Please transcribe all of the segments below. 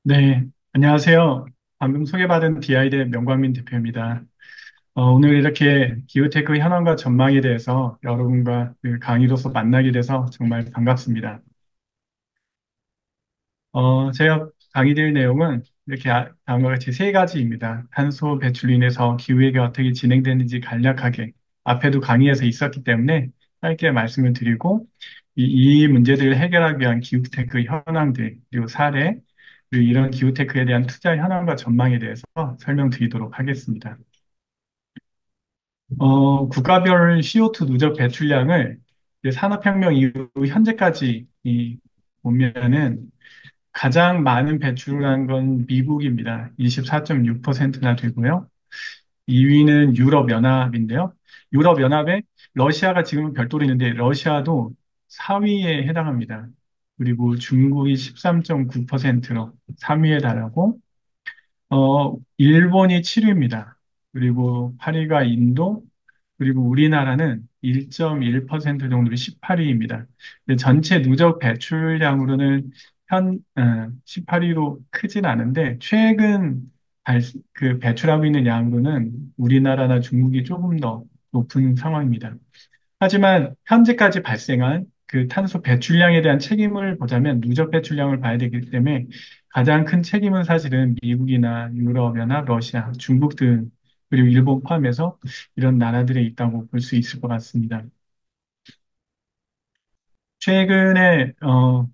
네, 안녕하세요. 방금 소개받은 디아이의 명광민 대표입니다. 오늘 이렇게 기후테크 현황과 전망에 대해서 여러분과 그 강의로서 만나게 돼서 정말 반갑습니다. 제가 강의드릴 내용은 이렇게 다음과 같이 세 가지입니다. 탄소 배출로 인해서 기후위기가 어떻게 진행되는지 간략하게 앞에도 강의에서 있었기 때문에 짧게 말씀을 드리고 이 문제들을 해결하기 위한 기후테크 현황들 그리고 사례 그리고 이런 기후테크에 대한 투자 현황과 전망에 대해서 설명드리도록 하겠습니다. 국가별 CO2 누적 배출량을 이제 산업혁명 이후 현재까지 보면은 가장 많은 배출을 한 건 미국입니다. 24.6%나 되고요. 2위는 유럽연합인데요. 유럽연합에 러시아가 지금은 별도로 있는데 러시아도 4위에 해당합니다. 그리고 중국이 13.9%로 3위에 달하고 일본이 7위입니다. 그리고 8위가 인도, 그리고 우리나라는 1.1% 정도로 18위입니다. 전체 누적 배출량으로는 18위로 크진 않은데, 최근 그 배출하고 있는 양으로는 우리나라나 중국이 조금 더 높은 상황입니다. 하지만 현재까지 발생한 그 탄소 배출량에 대한 책임을 보자면 누적 배출량을 봐야 되기 때문에 가장 큰 책임은 사실은 미국이나 유럽연합, 러시아, 중국 등 그리고 일본 포함해서 이런 나라들에 있다고 볼 수 있을 것 같습니다. 최근에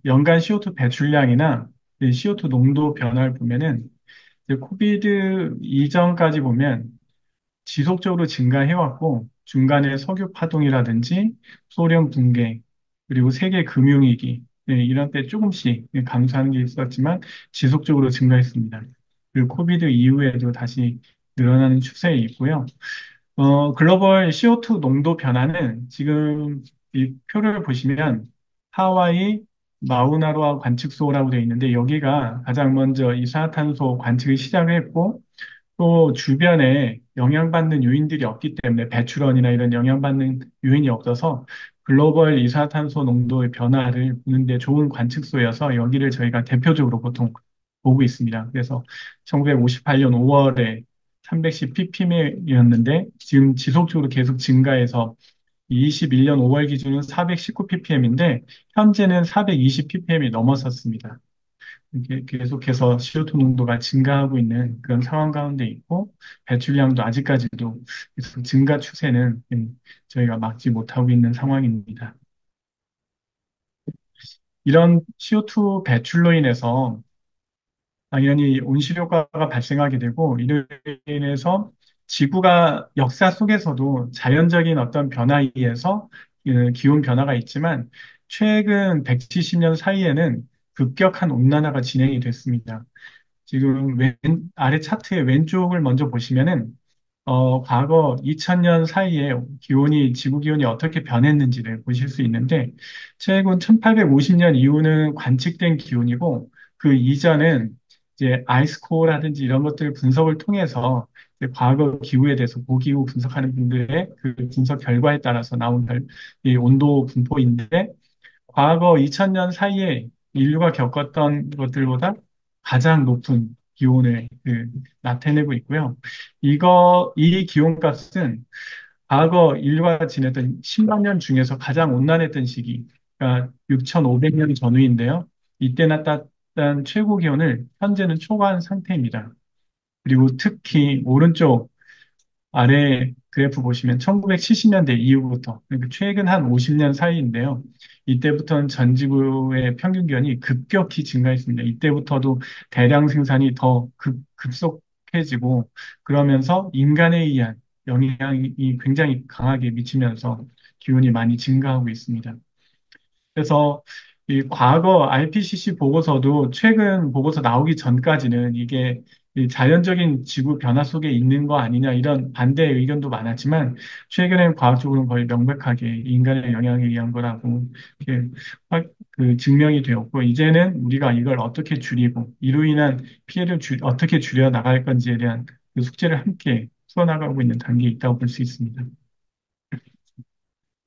연간 CO2 배출량이나 CO2 농도 변화를 보면은 이제 코비드 이전까지 보면 지속적으로 증가해왔고 중간에 석유 파동이라든지 소련 붕괴 그리고 세계 금융위기 이런 때 조금씩 감소하는 게 있었지만 지속적으로 증가했습니다. 그리고 코비드 이후에도 다시 늘어나는 추세에 있고요. 글로벌 CO2 농도 변화는 지금 이 표를 보시면 하와이 마우나로아 관측소라고 되어 있는데 여기가 가장 먼저 이산화탄소 관측을 시작을 했고 또 주변에 영향받는 요인들이 없기 때문에 배출원이나 이런 영향받는 요인이 없어서 글로벌 이산화탄소 농도의 변화를 보는데 좋은 관측소여서 여기를 저희가 대표적으로 보통 보고 있습니다. 그래서 1958년 5월에 310 ppm이었는데 지금 지속적으로 계속 증가해서 21년 5월 기준은 419 ppm인데 현재는 420 ppm이 넘어섰습니다. 이게 계속해서 CO2 농도가 증가하고 있는 그런 상황 가운데 있고 배출량도 아직까지도 계속 증가 추세는 저희가 막지 못하고 있는 상황입니다. 이런 CO2 배출로 인해서 당연히 온실효과가 발생하게 되고 이로 인해서 지구가 역사 속에서도 자연적인 어떤 변화에 의해서 기온 변화가 있지만 최근 170년 사이에는 급격한 온난화가 진행이 됐습니다. 지금 아래 차트의 왼쪽을 먼저 보시면은, 과거 2000년 사이에 지구 기온이 어떻게 변했는지를 보실 수 있는데, 최근 1850년 이후는 관측된 기온이고, 그 이전은 이제 아이스코어라든지 이런 것들 분석을 통해서 이제 과거 기후에 대해서 고기후 분석하는 분들의 그 분석 결과에 따라서 나온 이 온도 분포인데, 과거 2000년 사이에 인류가 겪었던 것들보다 가장 높은 기온을 나타내고 있고요. 이 기온값은 과거 인류가 지냈던 10만 년 중에서 가장 온난했던 시기, 그러니까 6,500년 전후인데요. 이때 나타난 최고 기온을 현재는 초과한 상태입니다. 그리고 특히 오른쪽 아래 그래프 보시면 1970년대 이후부터, 그러니까 최근 한 50년 사이인데요. 이때부터는 전 지구의 평균 기온이 급격히 증가했습니다. 이때부터도 대량 생산이 더 급속해지고, 그러면서 인간에 의한 영향이 굉장히 강하게 미치면서 기온이 많이 증가하고 있습니다. 그래서 이 과거 IPCC 보고서도 최근 보고서 나오기 전까지는 이게 이 자연적인 지구 변화 속에 있는 거 아니냐 이런 반대 의견도 많았지만 최근엔 과학적으로는 거의 명백하게 인간의 영향에 의한 거라고 이렇게 증명이 되었고 이제는 우리가 이걸 어떻게 줄이고 이로 인한 피해를 어떻게 줄여 나갈 건지에 대한 그 숙제를 함께 풀어나가고 있는 단계에 있다고 볼 수 있습니다.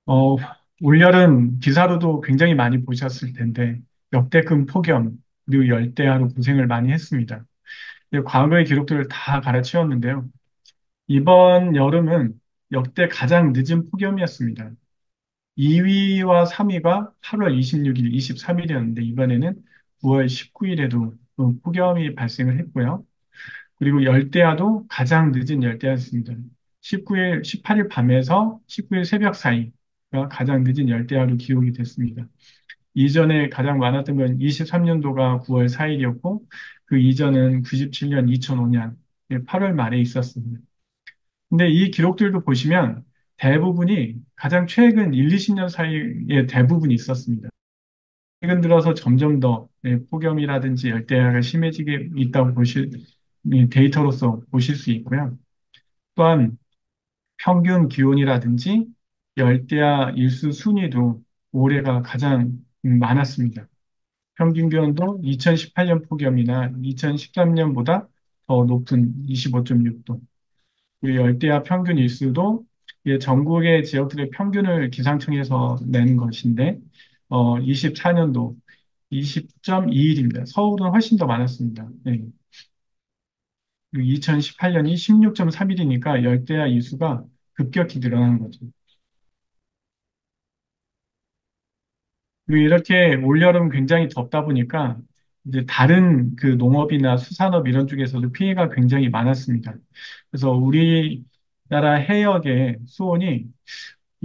어, 올여름 기사로도 굉장히 많이 보셨을 텐데, 역대급 폭염, 그리고 열대야로 고생을 많이 했습니다. 과거의 기록들을 다 갈아치웠는데요. 이번 여름은 역대 가장 늦은 폭염이었습니다. 2위와 3위가 8월 26일, 23일이었는데 이번에는 9월 19일에도 폭염이 발생을 했고요. 그리고 열대야도 가장 늦은 열대야였습니다. 19일, 18일 밤에서 19일 새벽 사이가 가장 늦은 열대야로 기록이 됐습니다. 이전에 가장 많았던 건 23년도가 9월 4일이었고 그 이전은 97년, 2005년 8월 말에 있었습니다. 근데 이 기록들도 보시면 대부분이 가장 최근 1, 20년 사이에 대부분이 있었습니다. 최근 들어서 점점 더 폭염이라든지 열대야가 심해지게 있다고 데이터로서 보실 수 있고요. 또한 평균 기온이라든지 열대야 일수 순위도 올해가 가장 많았습니다. 평균 기온도 2018년 폭염이나 2013년보다 더 높은 25.6도. 그리고 열대야 평균 일수도 전국의 지역들의 평균을 기상청에서 낸 것인데, 24년도 20.2일입니다. 서울은 훨씬 더 많았습니다. 네. 2018년이 16.3일이니까 열대야 일수가 급격히 늘어난 거죠. 그리고 이렇게 올여름 굉장히 덥다 보니까 이제 다른 그 농업이나 수산업 이런 쪽에서도 피해가 굉장히 많았습니다. 그래서 우리나라 해역의 수온이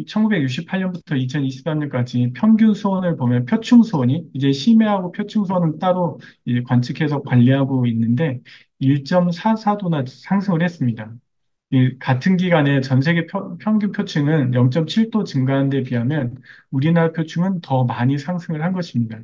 1968년부터 2023년까지 평균 수온을 보면 표층 수온이 이제 심해하고 표층 수온은 따로 이제 관측해서 관리하고 있는데 1.44도나 상승을 했습니다. 같은 기간에 전 세계 평균 표층은 0.7도 증가한 데 비하면 우리나라 표층은 더 많이 상승을 한 것입니다.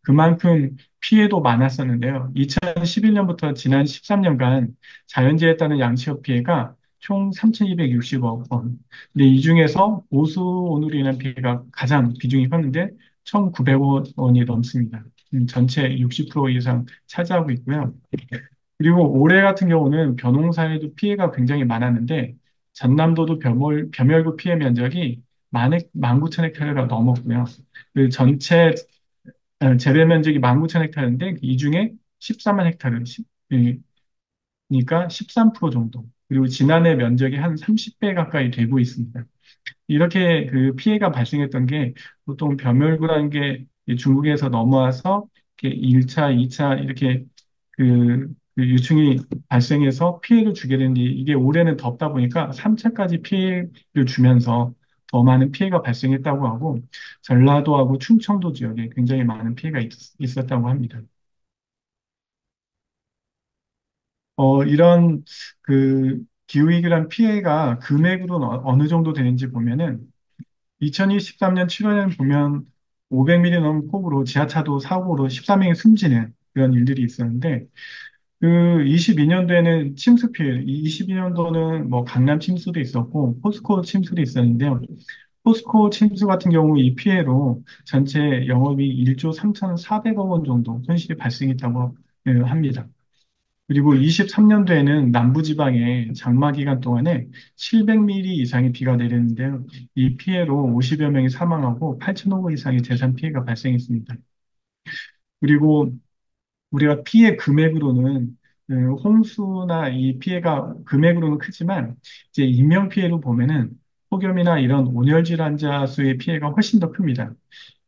그만큼 피해도 많았었는데요. 2011년부터 지난 13년간 자연재해에 따른 양치업 피해가 총 3,260억 원. 근데 이 중에서 보수온으로 인한 피해가 가장 비중이 컸는데 1,900억 원이 넘습니다. 전체 60% 이상 차지하고 있고요. 그리고 올해 같은 경우는 벼농사에도 피해가 굉장히 많았는데 전남도도 벼멸구 피해 면적이 19,000헥타르가 넘었고요. 그 전체 재배 면적이 19,000헥타르인데 이 중에 14만 헥타르, 그러니까 13% 정도. 그리고 지난해 면적이 한 30배 가까이 되고 있습니다. 이렇게 그 피해가 발생했던 게 보통 벼멸구라는 게 중국에서 넘어와서 이렇게 1차, 2차 이렇게 그 유충이 발생해서 피해를 주게 되는데 이게 올해는 덥다 보니까 3차까지 피해를 주면서 더 많은 피해가 발생했다고 하고 전라도하고 충청도 지역에 굉장히 많은 피해가 있었다고 합니다. 이런 그 기후위기란 피해가 금액으로는 어느 정도 되는지 보면은 2023년 7월에는 보면 500mm 넘는 폭우로 지하차도 사고로 13명이 숨지는 그런 일들이 있었는데 그 22년도에는 침수 피해, 22년도는 뭐 강남 침수도 있었고 포스코 침수도 있었는데요. 포스코 침수 같은 경우 이 피해로 전체 영업이 1조 3,400억 원 정도 손실이 발생했다고 합니다. 그리고 23년도에는 남부지방에 장마 기간 동안에 700mm 이상의 비가 내렸는데요. 이 피해로 50여 명이 사망하고 8천억 원 이상의 재산 피해가 발생했습니다. 그리고 우리가 피해 금액으로는 홍수나 이 피해가 금액으로는 크지만 이제 인명 피해로 보면은 폭염이나 이런 온열 질환자 수의 피해가 훨씬 더 큽니다.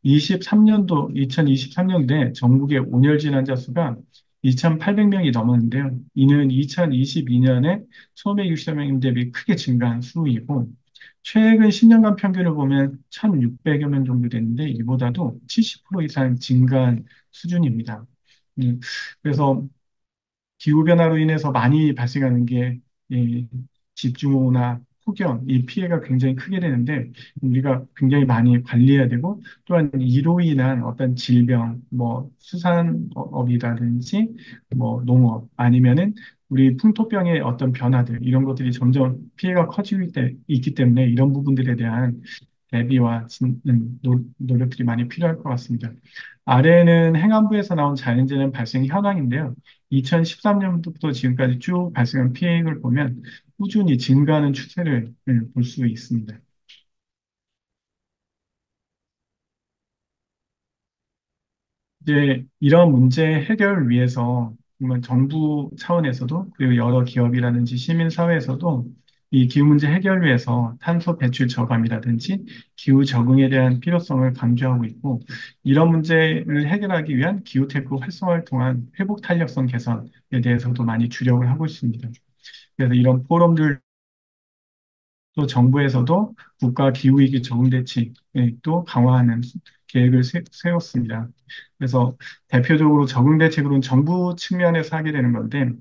2023년도에 전국의 온열 질환자 수가 2,800명이 넘었는데요. 이는 2022년에 1,560명 대비 크게 증가한 수이고 최근 10년간 평균을 보면 1,600여 명 정도 됐는데 이보다도 70% 이상 증가한 수준입니다. 음, 그래서 기후변화로 인해서 많이 발생하는 게 이 집중호우나 폭염, 이 피해가 굉장히 크게 되는데 우리가 굉장히 많이 관리해야 되고 또한 이로 인한 어떤 질병, 뭐 수산업이라든지 뭐 농업 아니면은 우리 풍토병의 어떤 변화들 이런 것들이 점점 피해가 커지고 있기 때문에 이런 부분들에 대한 대비와 노력들이 많이 필요할 것 같습니다. 아래는 행안부에서 나온 자연재해 발생 현황인데요. 2013년부터 지금까지 쭉 발생한 피해를 보면 꾸준히 증가하는 추세를 볼 수 있습니다. 이제 이런 문제 해결을 위해서 정말 정부 차원에서도 그리고 여러 기업이라든지 시민사회에서도 이 기후 문제 해결을 위해서 탄소 배출 저감이라든지 기후 적응에 대한 필요성을 강조하고 있고 이런 문제를 해결하기 위한 기후테크 활성화를 통한 회복 탄력성 개선에 대해서도 많이 주력을 하고 있습니다. 그래서 이런 포럼들 또 정부에서도 국가 기후위기 적응 대책도 강화하는 계획을 세웠습니다. 그래서 대표적으로 적응 대책으로는 정부 측면에서 하게 되는 건데,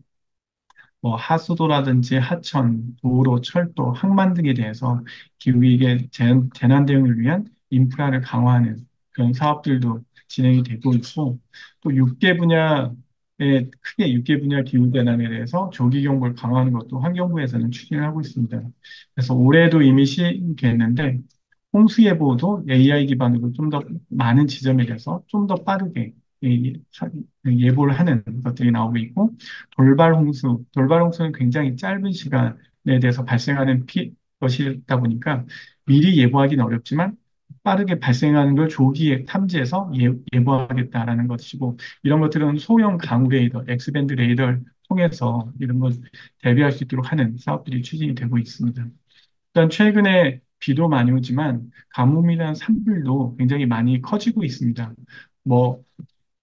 뭐 하수도라든지 하천, 도로, 철도, 항만 등에 대해서 기후위기 재난 대응을 위한 인프라를 강화하는 그런 사업들도 진행이 되고 있고, 또 6개 분야에 크게 6개 분야 기후 재난에 대해서 조기 경보를 강화하는 것도 환경부에서는 추진을 하고 있습니다. 그래서 올해도 이미 시행됐는데 홍수 예보도 AI 기반으로 좀 더 많은 지점에 대해서 좀 더 빠르게 예보를 하는 것들이 나오고 있고 돌발 홍수는 굉장히 짧은 시간에 대해서 발생하는 것이다 보니까 미리 예보하기는 어렵지만 빠르게 발생하는 걸 조기에 탐지해서 예보하겠다라는 것이고 이런 것들은 소형 강우 레이더, X밴드 레이더를 통해서 이런 걸 대비할 수 있도록 하는 사업들이 추진이 되고 있습니다. 일단 최근에 비도 많이 오지만 가뭄이나 산불도 굉장히 많이 커지고 있습니다. 뭐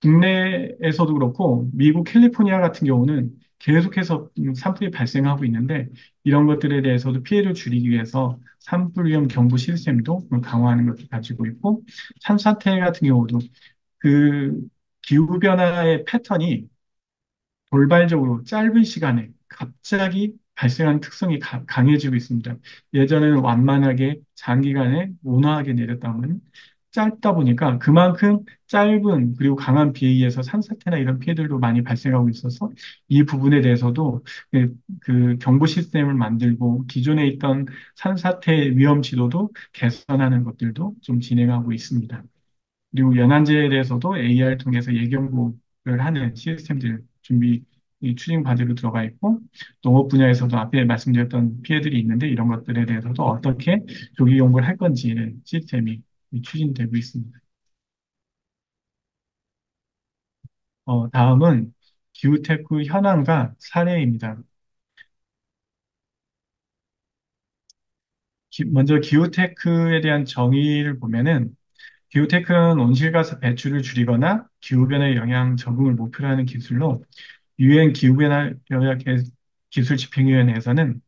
국내에서도 그렇고 미국 캘리포니아 같은 경우는 계속해서 산불이 발생하고 있는데 이런 것들에 대해서도 피해를 줄이기 위해서 산불 위험 경보 시스템도 강화하는 것을 가지고 있고 산사태 같은 경우도 그 기후 변화의 패턴이 돌발적으로 짧은 시간에 갑자기 발생하는 특성이 강해지고 있습니다. 예전에는 완만하게 장기간에 온화하게 내렸다면 짧다 보니까 그만큼 짧은 그리고 강한 비에 의해서 산사태나 이런 피해들도 많이 발생하고 있어서 이 부분에 대해서도 그 경보 시스템을 만들고 기존에 있던 산사태 위험 지도도 개선하는 것들도 좀 진행하고 있습니다. 그리고 연안제에 대해서도 AI를 통해서 예경보를 하는 시스템들 준비, 이 추진 과제로 들어가 있고, 농업 분야에서도 앞에 말씀드렸던 피해들이 있는데, 이런 것들에 대해서도 어떻게 조기 경보를 할 건지의 시스템이 추진되고 있습니다. 다음은 기후테크 현황과 사례입니다. 먼저 기후테크에 대한 정의를 보면은, 기후테크는 온실가스 배출을 줄이거나 기후변화에 영향 적응을 목표로 하는 기술로 유엔 기후변화 기술 집행위원회에서는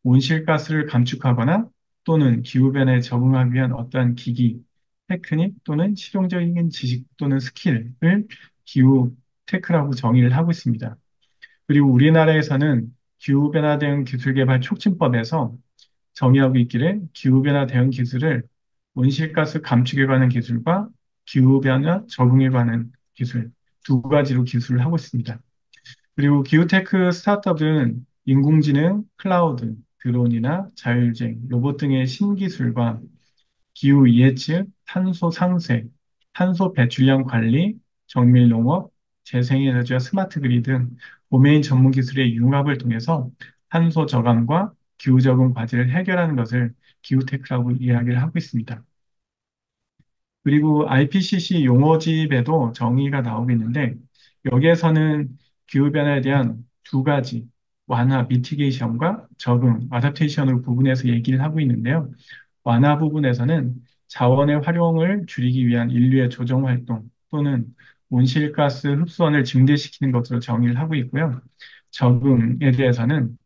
온실가스를 감축하거나 또는 기후변화에 적응하기 위한 어떠한 기기, 테크닉 또는 실용적인 지식 또는 스킬을 기후 테크라고 정의를 하고 있습니다. 그리고 우리나라에서는 기후변화 대응 기술 개발 촉진법에서 정의하고 있기를 기후변화 대응 기술을 온실가스 감축에 관한 기술과 기후변화 적응에 관한 기술 두 가지로 기술을 하고 있습니다. 그리고 기후테크 스타트업은 인공지능, 클라우드, 드론이나 자율주행, 로봇 등의 신기술과 기후 예측, 탄소 상쇄, 탄소 배출량 관리, 정밀 농업, 재생에너지와 스마트 그리드 등 도메인 전문 기술의 융합을 통해서 탄소 저감과 기후 적응 과제를 해결하는 것을 기후테크라고 이야기를 하고 있습니다. 그리고 IPCC 용어집에도 정의가 나오고 있는데 여기에서는 기후변화에 대한 두 가지 완화, 미티게이션과 적응, 아답테이션으로 구분해서 얘기를 하고 있는데요. 완화 부분에서는 자원의 활용을 줄이기 위한 인류의 조정 활동 또는 온실가스 흡수원을 증대시키는 것으로 정의를 하고 있고요. 적응에 대해서는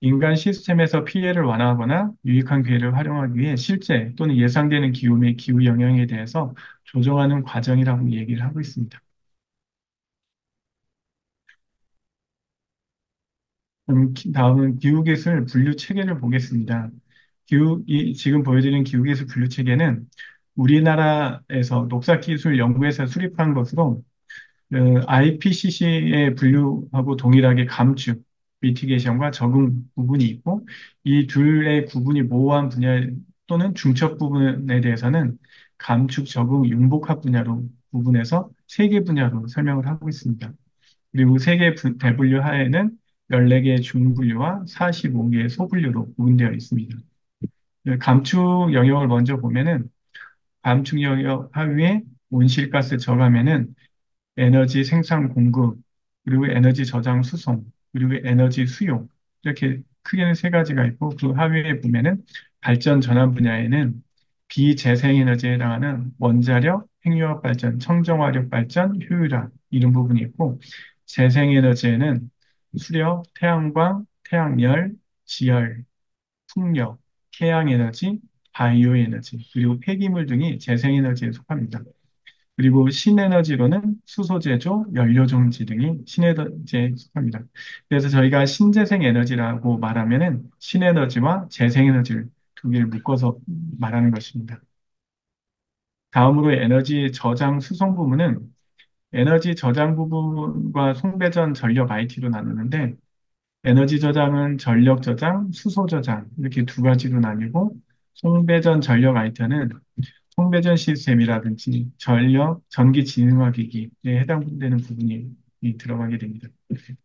인간 시스템에서 피해를 완화하거나 유익한 기회를 활용하기 위해 실제 또는 예상되는 기후 및 기후 영향에 대해서 조정하는 과정이라고 얘기를 하고 있습니다. 다음은 기후기술 분류 체계를 보겠습니다. 지금 보여드린 기후기술 분류 체계는 우리나라에서 녹색기술 연구에서 수립한 것으로 IPCC의 분류하고 동일하게 감축, 미티게이션과 적응 부분이 있고 이 둘의 구분이 모호한 분야 또는 중첩 부분에 대해서는 감축, 적응, 융복합 분야로 구분해서 세 개 분야로 설명을 하고 있습니다. 그리고 세 개 대분류 하에는 14개의 중분류와 45개의 소분류로 구분되어 있습니다. 감축 영역을 먼저 보면은 감축 영역 하위에 온실가스 저감에는 에너지 생산 공급, 그리고 에너지 저장 수송, 그리고 에너지 수요. 이렇게 크게는 세 가지가 있고, 그 하위에 보면은 발전 전환 분야에는 비재생에너지에 해당하는 원자력, 핵융합 발전, 청정화력 발전, 효율화 이런 부분이 있고, 재생에너지에는 수력, 태양광, 태양열, 지열, 풍력, 해양에너지, 바이오 에너지, 그리고 폐기물 등이 재생에너지에 속합니다. 그리고 신에너지로는 수소 제조, 연료 정지 등이 신에너지에 속합니다. 그래서 저희가 신재생 에너지라고 말하면은 신에너지와 재생에너지를 두 개를 묶어서 말하는 것입니다. 다음으로 에너지 저장 수송 부분은 에너지 저장 부분과 송배전 전력 IT로 나누는데 에너지 저장은 전력 저장, 수소 저장 이렇게 두 가지로 나뉘고 송배전 전력 IT는 송배전 시스템이라든지 전력, 전기 진흥화 기기에 해당되는 부분이 들어가게 됩니다.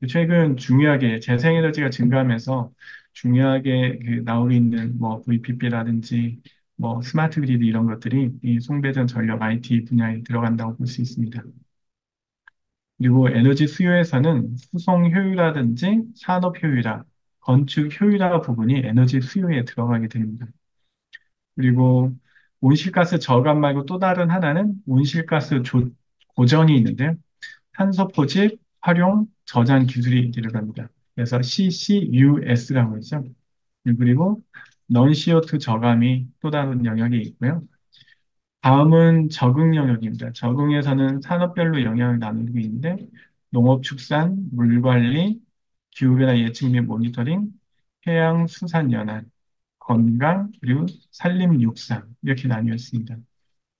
최근 중요하게 재생에너지가 증가하면서 중요하게 그 나오고 있는 뭐 VPP라든지 뭐 스마트 그리드 이런 것들이 이 송배전 전력 IT 분야에 들어간다고 볼 수 있습니다. 그리고 에너지 수요에서는 수송 효율화든지 산업 효율화, 건축 효율화 부분이 에너지 수요에 들어가게 됩니다. 그리고 온실가스 저감 말고 또 다른 하나는 온실가스 고정이 있는데요. 탄소 포집, 활용, 저장 기술이 들어갑니다. 그래서 CCUS라고 하죠. 그리고 non CO2 저감이 또 다른 영역이 있고요. 다음은 적응 영역입니다. 적응에서는 산업별로 영역을 나누고 있는데 농업축산, 물관리, 기후변화 예측 및 모니터링, 해양수산연안, 건강, 그리고 산림육상 이렇게 나뉘어 있습니다.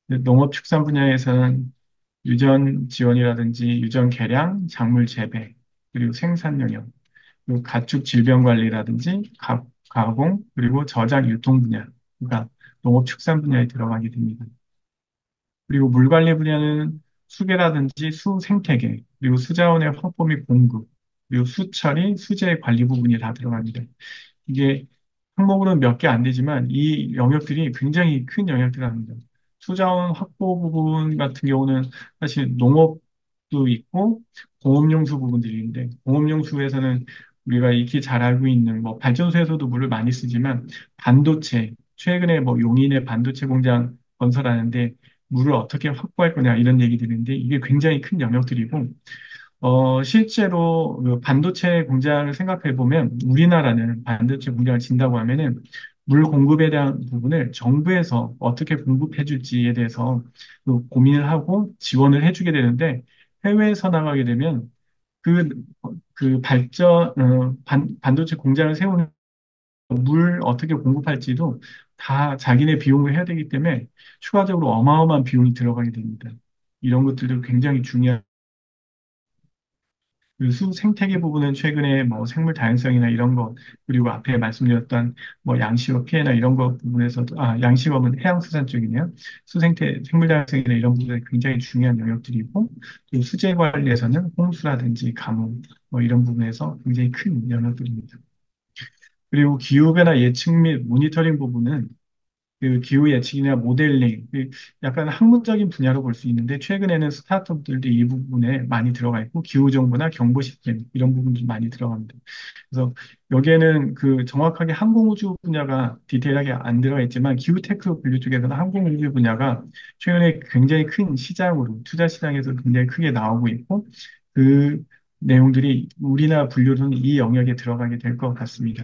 농업축산 분야에서는 유전 지원이라든지 유전 개량, 작물 재배, 그리고 생산 영역, 그리고 가축 질병 관리라든지 가공, 그리고 저장 유통 분야, 그러니까 농업축산 분야에 들어가게 됩니다. 그리고 물 관리 분야는 수계라든지 수생태계, 그리고 수자원의 확보 및 공급, 그리고 수처리, 수재 관리 부분이 다 들어갑니다. 이게 항목으로는 몇 개 안 되지만 이 영역들이 굉장히 큰 영역들입니다. 수자원 확보 부분 같은 경우는 사실 농업도 있고 공업용수 부분들이 있는데 공업용수에서는 우리가 익히 잘 알고 있는 뭐 발전소에서도 물을 많이 쓰지만 반도체 최근에 뭐 용인의 반도체 공장 건설하는데 물을 어떻게 확보할 거냐 이런 얘기들인데 이게 굉장히 큰 영역들이고 실제로 그 반도체 공장을 생각해 보면 우리나라는 반도체 공장을 진다고 하면은 물 공급에 대한 부분을 정부에서 어떻게 공급해 줄지에 대해서 그 고민을 하고 지원을 해주게 되는데 해외에서 나가게 되면 그, 반도체 공장을 세우는 물 어떻게 공급할지도 다 자기네 비용을 해야 되기 때문에 추가적으로 어마어마한 비용이 들어가게 됩니다. 이런 것들도 굉장히 중요한 그 수 생태계 부분은 최근에 뭐 생물 다양성이나 이런 거, 그리고 앞에 말씀드렸던 뭐 양식업 피해나 이런 거 부분에서도, 양식업은 해양수산 쪽이네요. 생물 다양성이나 이런 부분이 굉장히 중요한 영역들이고, 또 수재 관리에서는 홍수라든지 가뭄, 뭐 이런 부분에서 굉장히 큰 영역들입니다. 그리고 기후변화 예측 및 모니터링 부분은 그 기후 예측이나 모델링, 약간 학문적인 분야로 볼 수 있는데 최근에는 스타트업들도 이 부분에 많이 들어가 있고 기후 정보나 경보 시스템 이런 부분도 많이 들어갑니다. 그래서 여기에는 그 정확하게 항공우주 분야가 디테일하게 안 들어가 있지만 기후테크 분류 쪽에서는 항공우주 분야가 최근에 굉장히 큰 시장으로 투자 시장에서 굉장히 크게 나오고 있고 그 내용들이 우리나라 분류로는 이 영역에 들어가게 될 것 같습니다.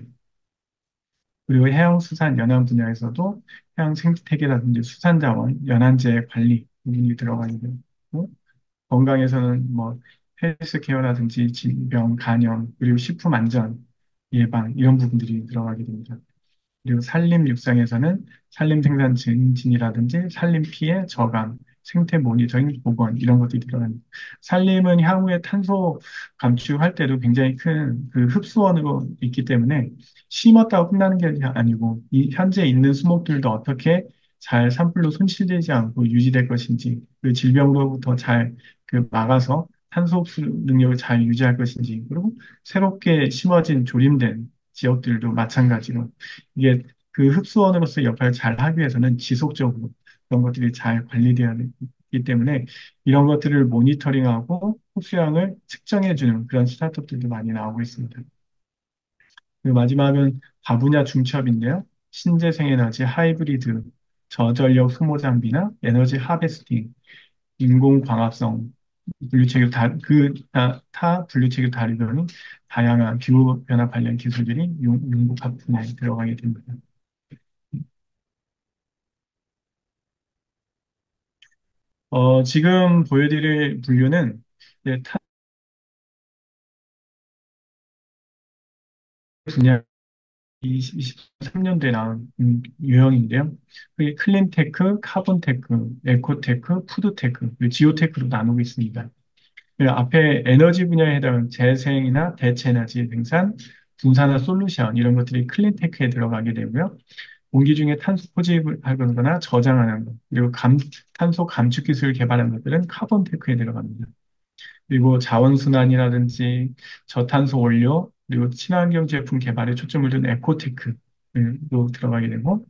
그리고 해양수산연안 분야에서도 해양 생태계라든지 수산자원, 연안제 관리 부분이 들어가게 되고, 건강에서는 뭐 헬스케어라든지 질병, 간염, 그리고 식품 안전, 예방 이런 부분들이 들어가게 됩니다. 그리고 산림 육상에서는 산림 생산 증진이라든지 산림 피해 저감, 생태 모니터링 보건 이런 것들이 들어갑니다. 산림은 향후에 탄소 감축할 때도 굉장히 큰 그 흡수원으로 있기 때문에 심었다고 끝나는 게 아니고 이 현재 있는 수목들도 어떻게 잘 산불로 손실되지 않고 유지될 것인지 그 질병으로부터 잘 그 막아서 탄소 흡수 능력을 잘 유지할 것인지 그리고 새롭게 심어진 조림된 지역들도 마찬가지로 이게 그 흡수원으로서 역할을 잘 하기 위해서는 지속적으로 그런 것들이 잘 관리돼야 있기 때문에 이런 것들을 모니터링하고 흡수량을 측정해주는 그런 스타트업들도 많이 나오고 있습니다. 그리고 마지막은 과분야 중첩인데요. 신재생 에너지, 하이브리드, 저전력 소모 장비나 에너지 하베스팅, 인공광합성, 분류체계 타 분류체계 다루는 다양한 기후 변화 관련 기술들이 융복합 분야에 들어가게 됩니다. 지금 보여드릴 분류는 이제 타 분야 2023년도에 나온 유형인데요. 그게 클린테크, 카본테크, 에코테크, 푸드테크, 그리고 지오테크로 나누고 있습니다. 그 앞에 에너지 분야에 해당하는 재생이나 대체 에너지 생산, 분산화 솔루션 이런 것들이 클린테크에 들어가게 되고요. 공기 중에 탄소 포집을 하거나 저장하는 것, 그리고 탄소 감축 기술을 개발하는 것들은 카본테크에 들어갑니다. 그리고 자원순환이라든지 저탄소 원료, 그리고 친환경 제품 개발에 초점을 둔 에코테크도 들어가게 되고,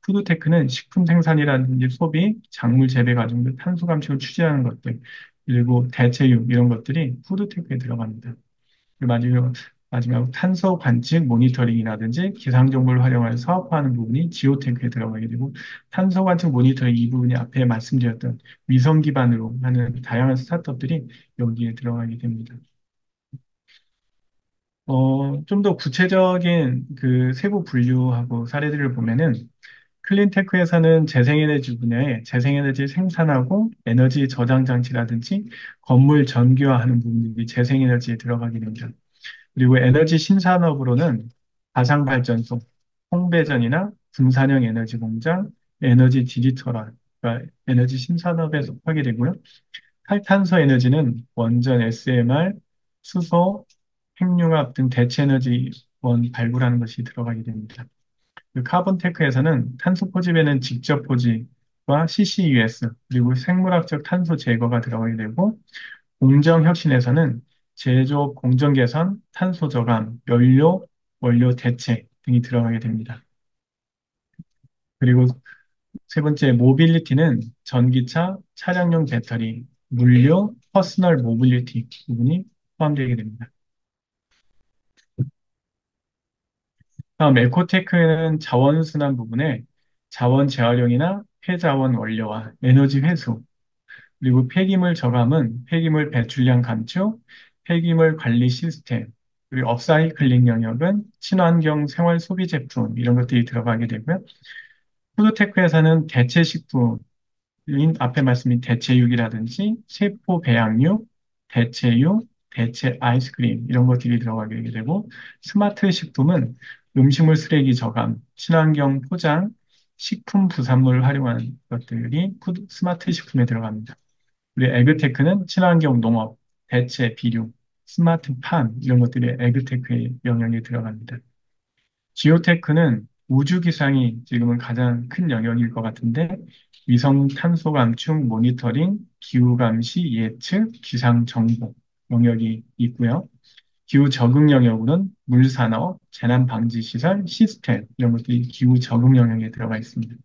푸드테크는 식품 생산이라든지 소비, 작물 재배 과정 등 탄소 감축을 추진하는 것들, 그리고 대체육 이런 것들이 푸드테크에 들어갑니다. 그리고 마지막 탄소 관측 모니터링이라든지 기상 정보를 활용하여 사업화하는 부분이 지오테크에 들어가게 되고, 탄소 관측 모니터링 이 부분이 앞에 말씀드렸던 위성 기반으로 하는 다양한 스타트업들이 여기에 들어가게 됩니다. 좀 더 구체적인 그 세부 분류하고 사례들을 보면은 클린테크에서는 재생에너지 분야에 재생에너지 생산하고 에너지 저장 장치라든지 건물 전기화하는 부분들이 재생에너지에 들어가게 됩니다. 그리고 에너지 신산업으로는 가상발전소, 홍배전이나 분산형 에너지 공장, 에너지 디지털화, 그러니까 에너지 신산업에 속하게 되고요. 탈탄소 에너지는 원전 SMR, 수소, 핵융합 등 대체 에너지원 발굴하는 것이 들어가게 됩니다. 그 카본테크에서는 탄소 포집에는 직접 포집과 CCUS, 그리고 생물학적 탄소 제거가 들어가게 되고, 공정혁신에서는 제조 공정 개선, 탄소 저감, 연료, 원료 대체 등이 들어가게 됩니다. 그리고 세 번째, 모빌리티는 전기차, 차량용 배터리, 물류, 퍼스널 모빌리티 부분이 포함되게 됩니다. 다음 에코테크는 자원순환 부분에 자원 재활용이나 폐자원 원료와 에너지 회수, 그리고 폐기물 저감은 폐기물 배출량 감축, 폐기물 관리 시스템, 그리고 업사이클링 영역은 친환경 생활 소비 제품 이런 것들이 들어가게 되고요. 푸드테크에서는 대체 식품, 앞에 말씀인 대체육이라든지 세포 배양육, 대체육, 대체 아이스크림 이런 것들이 들어가게 되고 스마트 식품은 음식물 쓰레기 저감, 친환경 포장, 식품 부산물을 활용하는 것들이 스마트 식품에 들어갑니다. 그리고 에그테크는 친환경 농업, 대체 비료, 스마트 팜 이런 것들이 에그테크의 영역에 들어갑니다. 지오테크는 우주 기상이 지금은 가장 큰 영역일 것 같은데 위성 탄소 감축 모니터링, 기후 감시 예측, 기상 정보 영역이 있고요. 기후 적응 영역으로는 물산업, 재난 방지 시설, 시스템 이런 것들이 기후 적응 영역에 들어가 있습니다.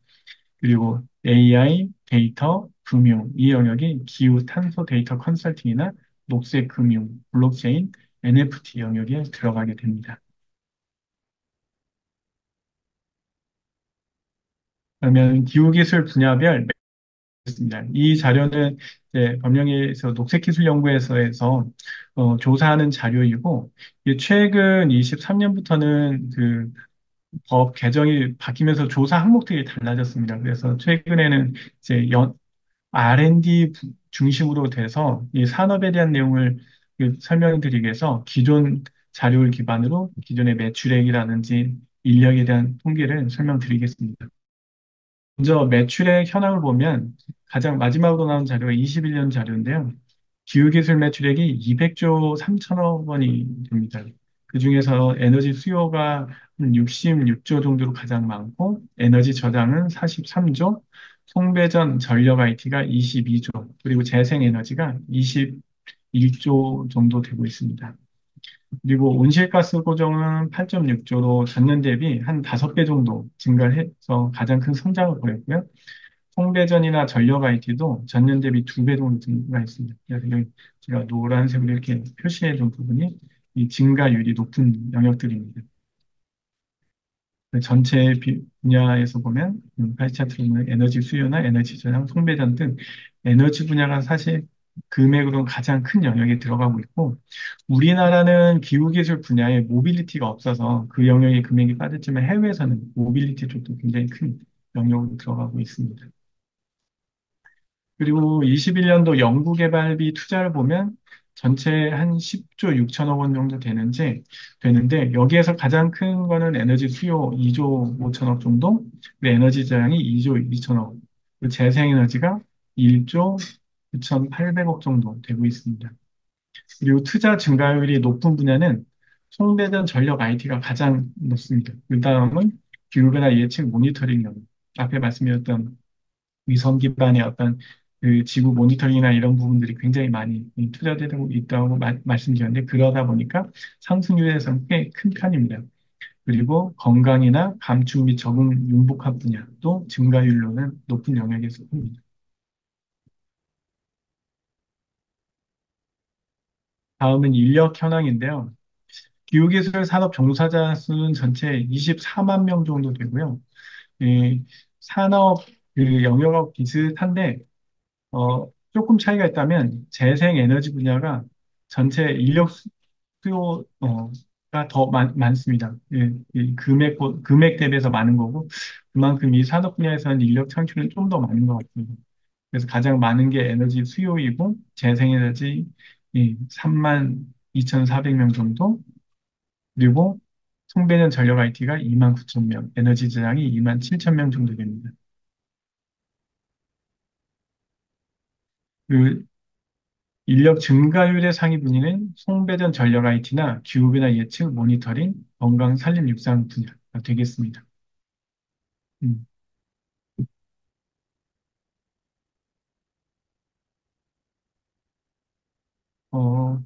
그리고 AI, 데이터, 금융 이 영역이 기후 탄소 데이터 컨설팅이나 녹색 금융, 블록체인, NFT 영역에 들어가게 됩니다. 그러면 기후기술 분야별 있습니다. 이 자료는 이제 법령에서 녹색기술연구회에서 조사하는 자료이고 이게 최근 23년부터는 그 법 개정이 바뀌면서 조사 항목들이 달라졌습니다. 그래서 최근에는 이제 R&D 중심으로 돼서 이 산업에 대한 내용을 설명드리기 위해서 기존 자료를 기반으로 기존의 매출액이라든지 인력에 대한 통계를 설명드리겠습니다. 먼저 매출액 현황을 보면 가장 마지막으로 나온 자료가 21년 자료인데요. 기후기술 매출액이 200조 3천억 원이 됩니다. 그중에서 에너지 수요가 한 66조 정도로 가장 많고 에너지 저장은 43조, 송배전 전력 IT가 22조, 그리고 재생에너지가 21조 정도 되고 있습니다. 그리고 온실가스 고정은 8.6조로 전년 대비 한 5배 정도 증가를 해서 가장 큰 성장을 보였고요. 홍대전이나 전력 IT도 전년 대비 2배 정도 증가 있습니다. 그래서 여기 제가 노란색으로 이렇게 표시해 둔 부분이 이 증가율이 높은 영역들입니다. 그 전체 분야에서 보면 파이 차트로 보면 에너지 수요나 에너지 저장, 송배전 등 에너지 분야가 사실 금액으로 가장 큰 영역에 들어가고 있고 우리나라는 기후기술 분야에 모빌리티가 없어서 그 영역에 금액이 빠졌지만 해외에서는 모빌리티 쪽도 굉장히 큰 영역으로 들어가고 있습니다. 그리고 21년도 연구개발비 투자를 보면 전체 한 10조 6천억 원 정도 되는데 여기에서 가장 큰 거는 에너지 수요 2조 5천억 정도, 그리고 에너지 저장이 2조 2천억, 그리고 재생에너지가 1조 9,800억 정도 되고 있습니다. 그리고 투자 증가율이 높은 분야는 송배전 전력 IT가 가장 높습니다. 그 다음은 기후변화 예측 모니터링 영역. 앞에 말씀드렸던 위성 기반의 어떤 그 지구 모니터링이나 이런 부분들이 굉장히 많이 투자되고 있다고 말씀드렸는데 그러다 보니까 상승률에서는 꽤 큰 편입니다. 그리고 건강이나 감축 및 적응 융복합 분야도 증가율로는 높은 영역에 속합니다. 다음은 인력 현황인데요. 기후기술 산업 종사자 수는 전체 24만 명 정도 되고요. 이 산업 그 영역하고 비슷한데 조금 차이가 있다면 재생에너지 분야가 전체 인력 수요가 더 많습니다. 예, 이 금액 대비해서 많은 거고, 그만큼 이 산업 분야에서는 인력 창출은 좀 더 많은 것 같습니다. 그래서 가장 많은 게 에너지 수요이고, 재생에너지 3만 2,400명 정도, 그리고 송배전 전력 IT가 2만 9천 명, 에너지 저장이 2만 7천 명 정도 됩니다. 그 인력 증가율의 상위 분야는 송배전 전력 IT나 기후변화 예측 모니터링, 건강 산림 육상 분야가 되겠습니다. 음, 어,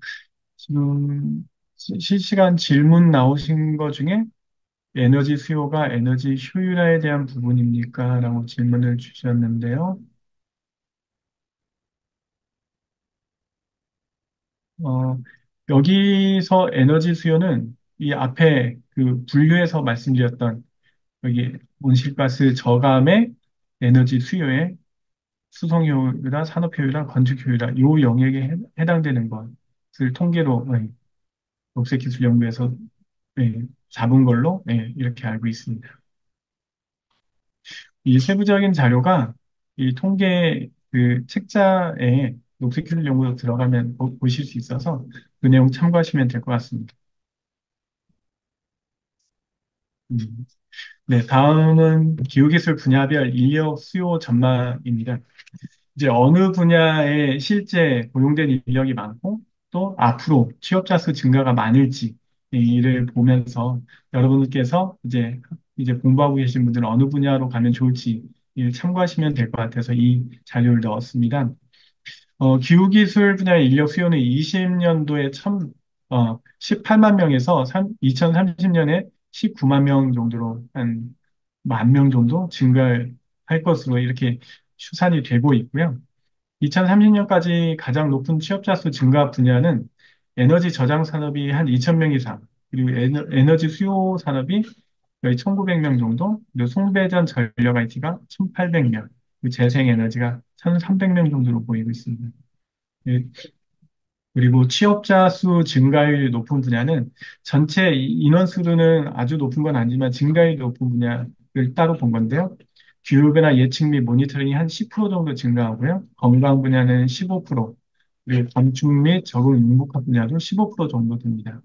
지금 실시간 질문 나오신 것 중에 에너지 수요가 에너지 효율화에 대한 부분입니까? 라고 질문을 주셨는데요. 어, 여기서 에너지 수요는 이 앞에 그 분류해서 말씀드렸던 여기 온실가스 저감의 에너지 수요에 수송효율이나 산업효율이나 건축효율이나 요 영역에 해당되는 것을 통계로 녹색기술연구에서 잡은 걸로 이렇게 알고 있습니다. 이 세부적인 자료가 이 통계 그 책자에 녹색기술연구로 들어가면 보실 수 있어서 그 내용 참고하시면 될 것 같습니다. 음, 네, 다음은 기후기술 분야별 인력 수요 전망입니다. 이제 어느 분야에 실제 고용된 인력이 많고 또 앞으로 취업자 수 증가가 많을지 이를 보면서 여러분들께서 이제 공부하고 계신 분들은 어느 분야로 가면 좋을지 이를 참고하시면 될 것 같아서 이 자료를 넣었습니다. 기후기술 분야의 인력 수요는 20년도에 18만 명에서 2030년에 19만 명 정도로 한 만 명 정도 증가할 것으로 이렇게 추산이 되고 있고요. 2030년까지 가장 높은 취업자 수 증가 분야는 에너지 저장 산업이 한 2,000명 이상, 그리고 에너지 수요 산업이 거의 1,900명 정도, 그리고 송배전 전력 IT가 1,800명, 그리고 재생에너지가 1,300명 정도로 보이고 있습니다. 예, 그리고 취업자 수 증가율이 높은 분야는 전체 인원 수는 아주 높은 건 아니지만 증가율이 높은 분야를 따로 본 건데요. 기후변화 예측 및 모니터링이 한 10% 정도 증가하고요. 건강 분야는 15%, 그리고 감축 및 적응 융복합 분야도 15% 정도 됩니다.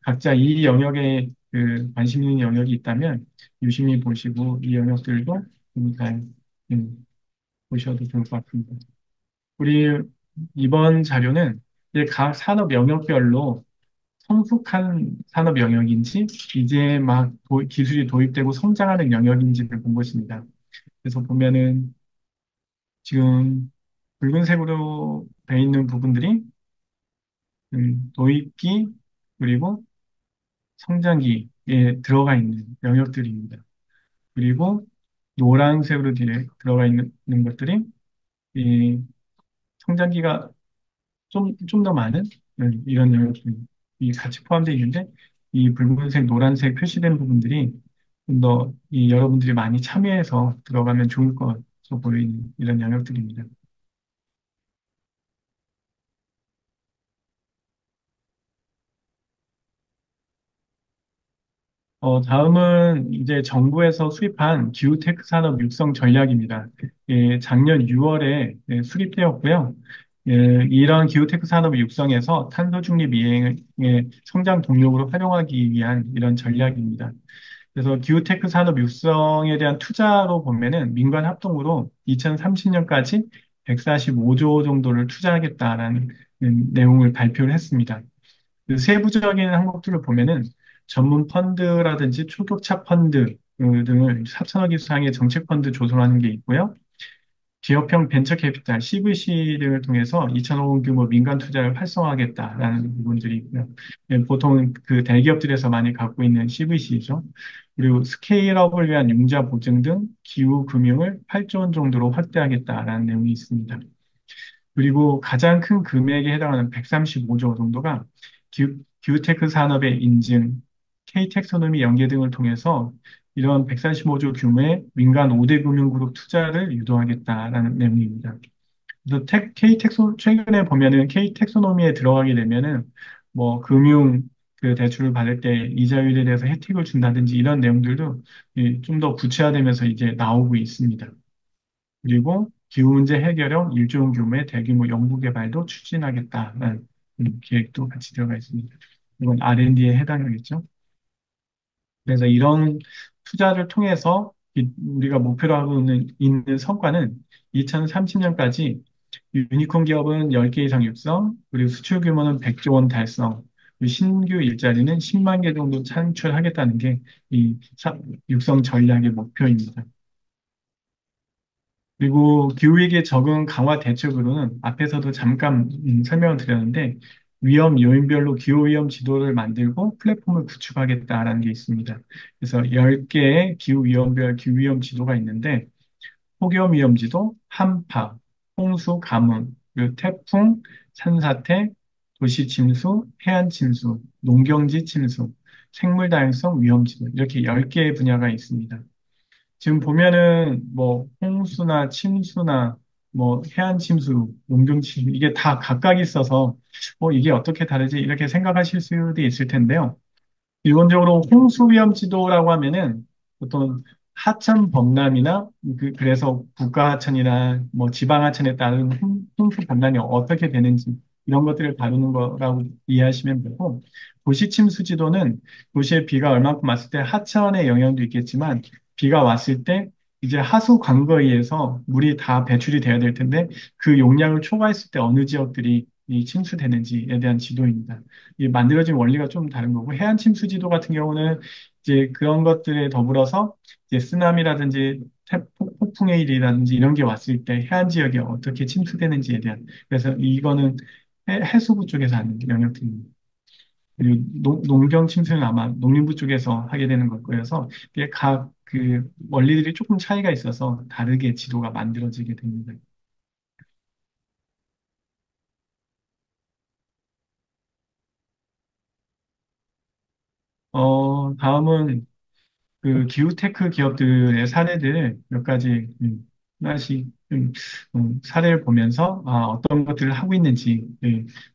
각자 이 영역에 그 관심 있는 영역이 있다면 유심히 보시고 이 영역들도 좀잘 보셔도 좋을 것 같습니다. 우리 이번 자료는 이제 각 산업 영역별로 성숙한 산업 영역인지 이제 막 기술이 도입되고 성장하는 영역인지를 본 것입니다. 그래서 보면은 지금 붉은색으로 돼 있는 부분들이 도입기 그리고 성장기에 들어가 있는 영역들입니다. 그리고 노란색으로 뒤에 들어가 있는 것들이 이 성장기가 좀 더 많은 이런 영역들이 같이 포함되어 있는데 이 붉은색, 노란색 표시된 부분들이 좀 더 이 여러분들이 많이 참여해서 들어가면 좋을 것으로 보이는 이런 영역들입니다. 다음은 이제 정부에서 수립한 기후테크 산업 육성 전략입니다. 예, 작년 6월에 수립되었고요. 예, 이런 기후테크 산업 육성에서 탄소 중립 이행의 성장 동력으로 활용하기 위한 이런 전략입니다. 그래서 기후테크 산업 육성에 대한 투자로 보면은 민관 합동으로 2030년까지 145조 정도를 투자하겠다라는 내용을 발표를 했습니다. 그 세부적인 항목들을 보면은 전문 펀드라든지 초격차 펀드 등을 4천억 이상의 정책 펀드 조성하는 게 있고요. 기업형 벤처 캐피탈 CVC 등을 통해서 2천억 원 규모 민간 투자를 활성화하겠다라는 부분들이 있고요. 예, 보통 그 대기업들에서 많이 갖고 있는 CVC죠. 그리고 스케일업을 위한 융자 보증 등 기후 금융을 8조 원 정도로 확대하겠다라는 내용이 있습니다. 그리고 가장 큰 금액에 해당하는 135조 정도가 기후테크 산업의 인증, K-텍소노미 연계 등을 통해서 이런 145조 규모의 민간 5대 금융그룹 투자를 유도하겠다라는 내용입니다. 그래서 최근에 보면은 K-텍소노미에 들어가게 되면은 뭐 금융 그 대출을 받을 때 이자율에 대해서 혜택을 준다든지 이런 내용들도 좀 더 구체화되면서 이제 나오고 있습니다. 그리고 기후 문제 해결형 1조 원 규모의 대규모 연구 개발도 추진하겠다는 계획도 같이 들어가 있습니다. 이건 R&D에 해당하겠죠. 그래서 이런 투자를 통해서 우리가 목표로 하고 있는 성과는 2030년까지 유니콘 기업은 10개 이상 육성, 그리고 수출 규모는 100조 원 달성, 그리고 신규 일자리는 10만 개 정도 창출하겠다는 게 이 육성 전략의 목표입니다. 그리고 기후위기 적응 강화 대책으로는 앞에서도 잠깐 설명을 드렸는데 위험 요인별로 기후위험 지도를 만들고 플랫폼을 구축하겠다라는 게 있습니다. 그래서 10개의 기후위험별 기후위험 지도가 있는데 폭염 위험 지도, 한파, 홍수, 가뭄, 그리고 태풍, 산사태, 도시 침수, 해안 침수, 농경지 침수, 생물 다양성 위험 지도 이렇게 10개의 분야가 있습니다. 지금 보면은 뭐 홍수나 침수나 뭐 해안 침수, 농경 침수 이게 다 각각 있어서 이게 어떻게 다르지 이렇게 생각하실 수도 있을 텐데요. 기본적으로 홍수 위험 지도라고 하면은 보통 하천 범람이나 그래서 국가하천이나 뭐 지방하천에 따른 홍수 범람이 어떻게 되는지 이런 것들을 다루는 거라고 이해하시면 되고 도시 침수 지도는 도시에 비가 얼마큼 왔을 때 하천의 영향도 있겠지만 비가 왔을 때 이제 하수 관거에 의해서 물이 다 배출이 돼야 될 텐데 그 용량을 초과했을 때 어느 지역들이 이 침수되는지에 대한 지도입니다. 이 만들어진 원리가 좀 다른 거고 해안 침수 지도 같은 경우는 이제 그런 것들에 더불어서 이제 쓰나미라든지 폭풍의 일이라든지 이런 게 왔을 때 해안 지역이 어떻게 침수되는지에 대한 그래서 이거는 해수부 쪽에서 하는 영역들입니다. 그리고 농경 침수는 아마 농림부 쪽에서 하게 되는 걸 거여서 이게 각 그 원리들이 조금 차이가 있어서 다르게 지도가 만들어지게 됩니다. 다음은 그 기후테크 기업들의 사례들 몇 가지 하나씩 사례를 보면서 어떤 것들을 하고 있는지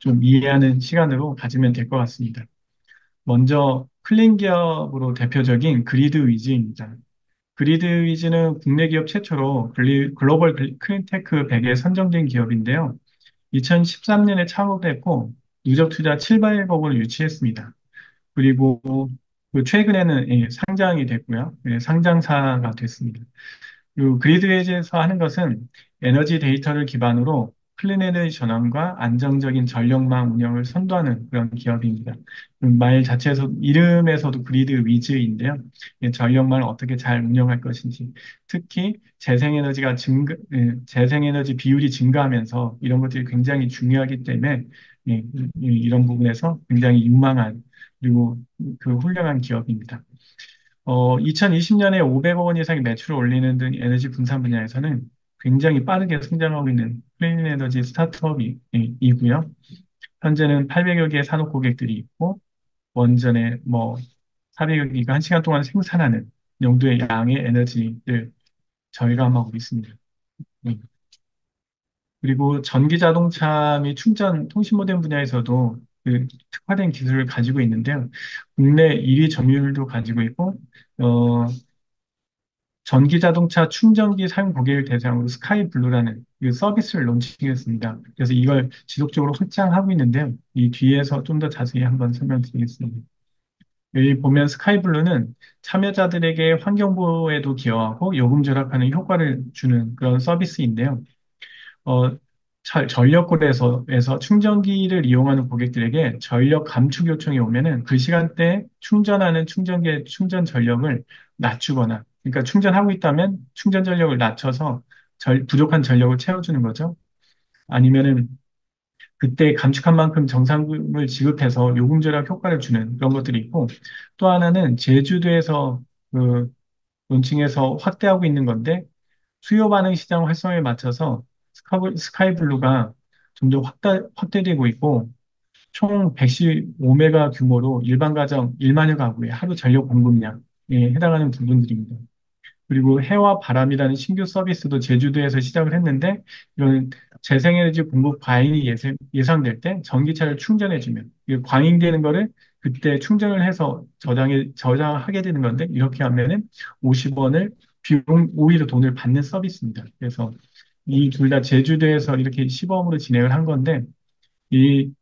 좀 이해하는 시간으로 가지면 될 것 같습니다. 먼저 클린 기업으로 대표적인 그리드 위즈입니다. 그리드 위즈는 국내 기업 최초로 글로벌 클린테크 100에 선정된 기업인데요. 2013년에 창업했고 누적 투자 700억 원을 유치했습니다. 그리고 그 최근에는 상장이 됐고요. 상장사가 됐습니다. 그 그리드 웨이즈에서 하는 것은 에너지 데이터를 기반으로 클린 에너지 전환과 안정적인 전력망 운영을 선도하는 그런 기업입니다. 말 자체에서 이름에서도 그리드 위즈인데요. 전력망을 어떻게 잘 운영할 것인지, 특히 재생에너지 비율이 증가하면서 이런 것들이 굉장히 중요하기 때문에 이런 부분에서 굉장히 유망한 그리고 그 훌륭한 기업입니다. 2020년에 500억 원 이상의 매출을 올리는 등 에너지 분산 분야에서는 굉장히 빠르게 성장하고 있는 클린 에너지 스타트업이고요. 현재는 800여 개의 산업 고객들이 있고, 원전에 뭐 400여 기가 1시간 동안 생산하는 용도의 양의 에너지를 절감하고 있습니다. 음. 그리고 전기 자동차 및 충전 통신 모뎀 분야에서도 그 특화된 기술을 가지고 있는데요. 국내 1위 점유율도 가지고 있고, 어, 전기 자동차 충전기 사용 고객을 대상으로 스카이블루라는 그 서비스를 론칭했습니다. 그래서 이걸 지속적으로 확장하고 있는데요. 이 뒤에서 좀 더 자세히 한번 설명드리겠습니다. 여기 보면 스카이블루는 참여자들에게 환경보호에도 기여하고 요금 절약하는 효과를 주는 그런 서비스인데요. 어, 전력골에서 충전기를 이용하는 고객들에게 전력 감축 요청이 오면은 그 시간대에 충전하는 충전기의 충전 전력을 낮추거나, 그러니까 충전하고 있다면 충전 전력을 낮춰서 부족한 전력을 채워주는 거죠. 아니면은 그때 감축한 만큼 정상금을 지급해서 요금 절약 효과를 주는 그런 것들이 있고, 또 하나는 제주도에서 그 론칭해서 확대하고 있는 건데, 수요 반응 시장 활성화에 맞춰서 스카이블루가 점점 확대되고 있고, 총 115메가 규모로 일반 가정 1만여 가구의 하루 전력 공급량에 해당하는 부분들입니다. 그리고 해와 바람이라는 신규 서비스도 제주도에서 시작을 했는데, 이런 재생에너지 공급 과잉이 예상될 때 전기차를 충전해주면, 이게 과잉되는 거를 그때 충전을 해서 저장하게 되는 건데, 이렇게 하면은 50원을 오히려 돈을 받는 서비스입니다. 그래서 이 둘 다 제주도에서 이렇게 시범으로 진행을 한 건데, 이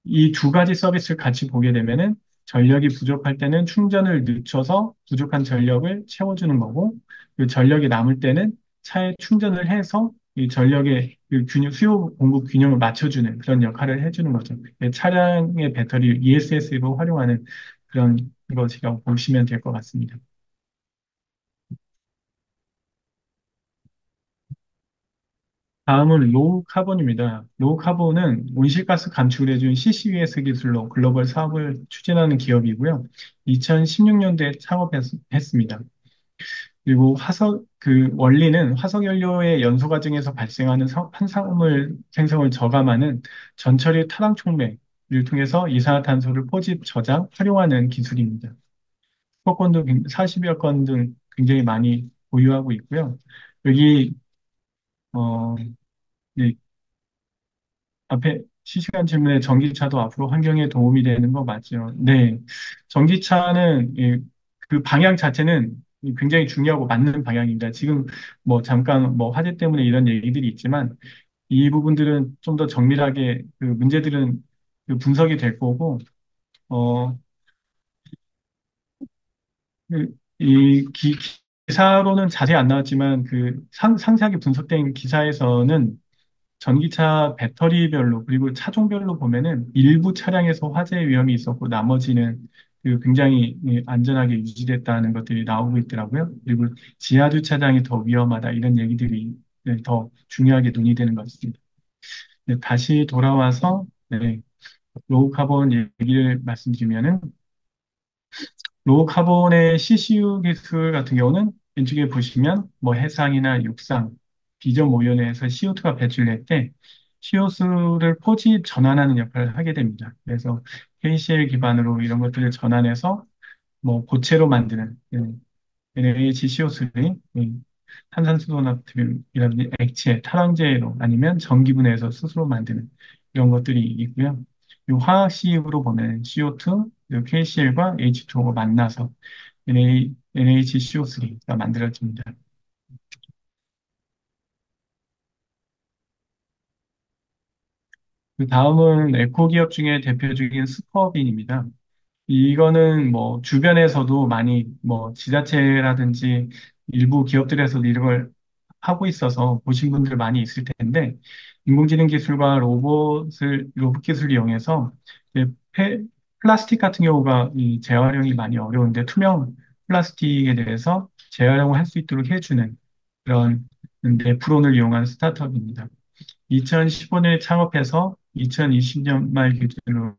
이 두 가지 서비스를 같이 보게 되면은 전력이 부족할 때는 충전을 늦춰서 부족한 전력을 채워주는 거고, 그 전력이 남을 때는 차에 충전을 해서 이 전력의 그 수요 공급 균형을 맞춰주는 그런 역할을 해주는 거죠. 차량의 배터리 ESS로 활용하는 그런 것이라고 보시면 될 것 같습니다. 다음은 로우 카본입니다. 로우 카본은 온실가스 감축을 해준 CCUS 기술로 글로벌 사업을 추진하는 기업이고요. 2016년도에 창업했습니다. 그리고 그 원리는 화석 연료의 연소 과정에서 발생하는 산화물 생성을 저감하는 전처리 타당 촉매를 통해서 이산화탄소를 포집, 저장, 활용하는 기술입니다. 수거권도 40여 건 등 굉장히 많이 보유하고 있고요. 여기 어, 이 앞에 실시간 질문에 전기차도 앞으로 환경에 도움이 되는 거 맞죠? 네. 전기차는 그 방향 자체는 굉장히 중요하고 맞는 방향입니다. 지금 뭐 잠깐 뭐 화재 때문에 이런 얘기들이 있지만 이 부분들은 좀 더 정밀하게 그 문제들은 그 분석이 될 거고, 어, 기사로는 자세히 안 나왔지만 그 상세하게 분석된 기사에서는 전기차 배터리별로 그리고 차종별로 보면은 일부 차량에서 화재 위험이 있었고 나머지는 그 굉장히 안전하게 유지됐다는 것들이 나오고 있더라고요. 그리고 지하 주차장이 더 위험하다 이런 얘기들이 더 중요하게 논의되는 것 같습니다. 네, 다시 돌아와서 로우 카본 얘기를 말씀드리면은 로우 카본의 CCU 기술 같은 경우는 왼쪽에 보시면 뭐 해상이나 육상, 비전 오염에서 CO2가 배출될 때 CO2를 포집 전환하는 역할을 하게 됩니다. 그래서 KCl 기반으로 이런 것들을 전환해서 뭐 고체로 만드는 NaHCO3, 탄산수소 나트륨이라든지 액체, 탈황제로 아니면 전기분해해서 스스로 만드는 이런 것들이 있고요. 이 화학식으로 보면 CO2, KCl과 H2O가 만나서 NaHCO3가 만들어집니다. 그 다음은 에코기업 중에 대표적인 스퍼빈입니다. 이거는 뭐 주변에서도 많이 뭐 지자체라든지 일부 기업들에서도 이런 걸 하고 있어서 보신 분들 많이 있을 텐데 인공지능 기술과 로봇 기술을 이용해서 이제 플라스틱 같은 경우가 이 재활용이 많이 어려운데 투명 플라스틱에 대해서 재활용을 할 수 있도록 해주는 그런 네프론을 이용한 스타트업입니다. 2015년에 창업해서 2020년 말 기준으로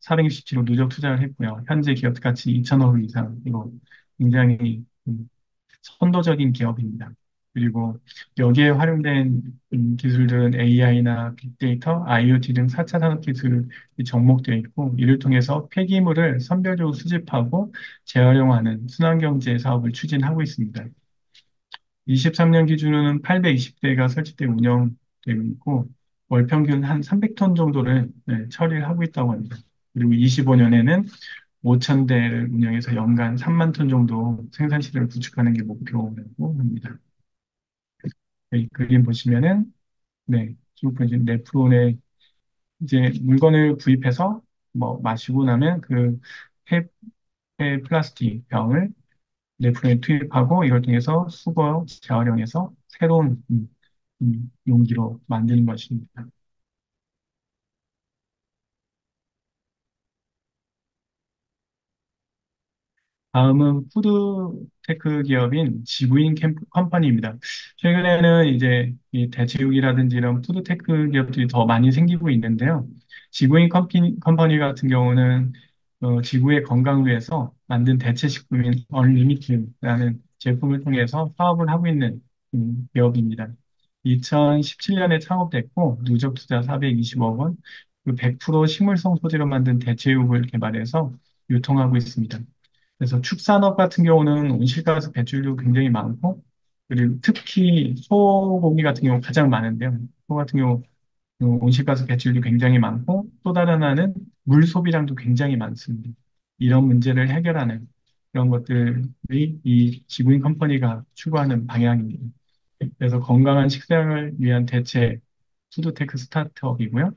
467억 누적 투자를 했고요. 현재 기업 가치 2천억 이상으로 굉장히 선도적인 기업입니다. 그리고 여기에 활용된 기술들은 AI나 빅데이터, IoT 등 4차 산업 기술이 접목되어 있고, 이를 통해서 폐기물을 선별적으로 수집하고 재활용하는 순환경제 사업을 추진하고 있습니다. 23년 기준으로는 820대가 설치되어 운영되고 있고, 월 평균 한 300톤 정도를 처리를 하고 있다고 합니다. 그리고 25년에는 5,000대를 운영해서 연간 3만 톤 정도 생산 시대를 구축하는 게 목표라고 합니다. 이 그림 보시면은, 네, 쭉 보시면 네프론에 이제 물건을 구입해서 뭐 마시고 나면 그 폐 플라스틱 병을 네프론에 투입하고 이걸 통해서 수거 재활용해서 새로운 용기로 만드는 것입니다. 다음은 푸드테크 기업인 지구인 컴퍼니입니다. 최근에는 이제 이 대체육이라든지 이런 푸드테크 기업들이 더 많이 생기고 있는데요. 지구인 컴퍼니 같은 경우는 지구의 건강을 위해서 만든 대체 식품인 얼리미트라는 제품을 통해서 사업을 하고 있는 기업입니다. 2017년에 창업됐고 누적 투자 420억 원, 100% 식물성 소재로 만든 대체육을 개발해서 유통하고 있습니다. 그래서 축산업 같은 경우는 온실가스 배출도 굉장히 많고, 그리고 특히 소고기 같은 경우 가장 많은데요. 소 같은 경우 온실가스 배출도 굉장히 많고, 또 다른 하나는 물 소비량도 굉장히 많습니다. 이런 문제를 해결하는 그런 것들이 이 지구인 컴퍼니가 추구하는 방향입니다. 그래서 건강한 식생을 위한 대체 푸드테크 스타트업이고요.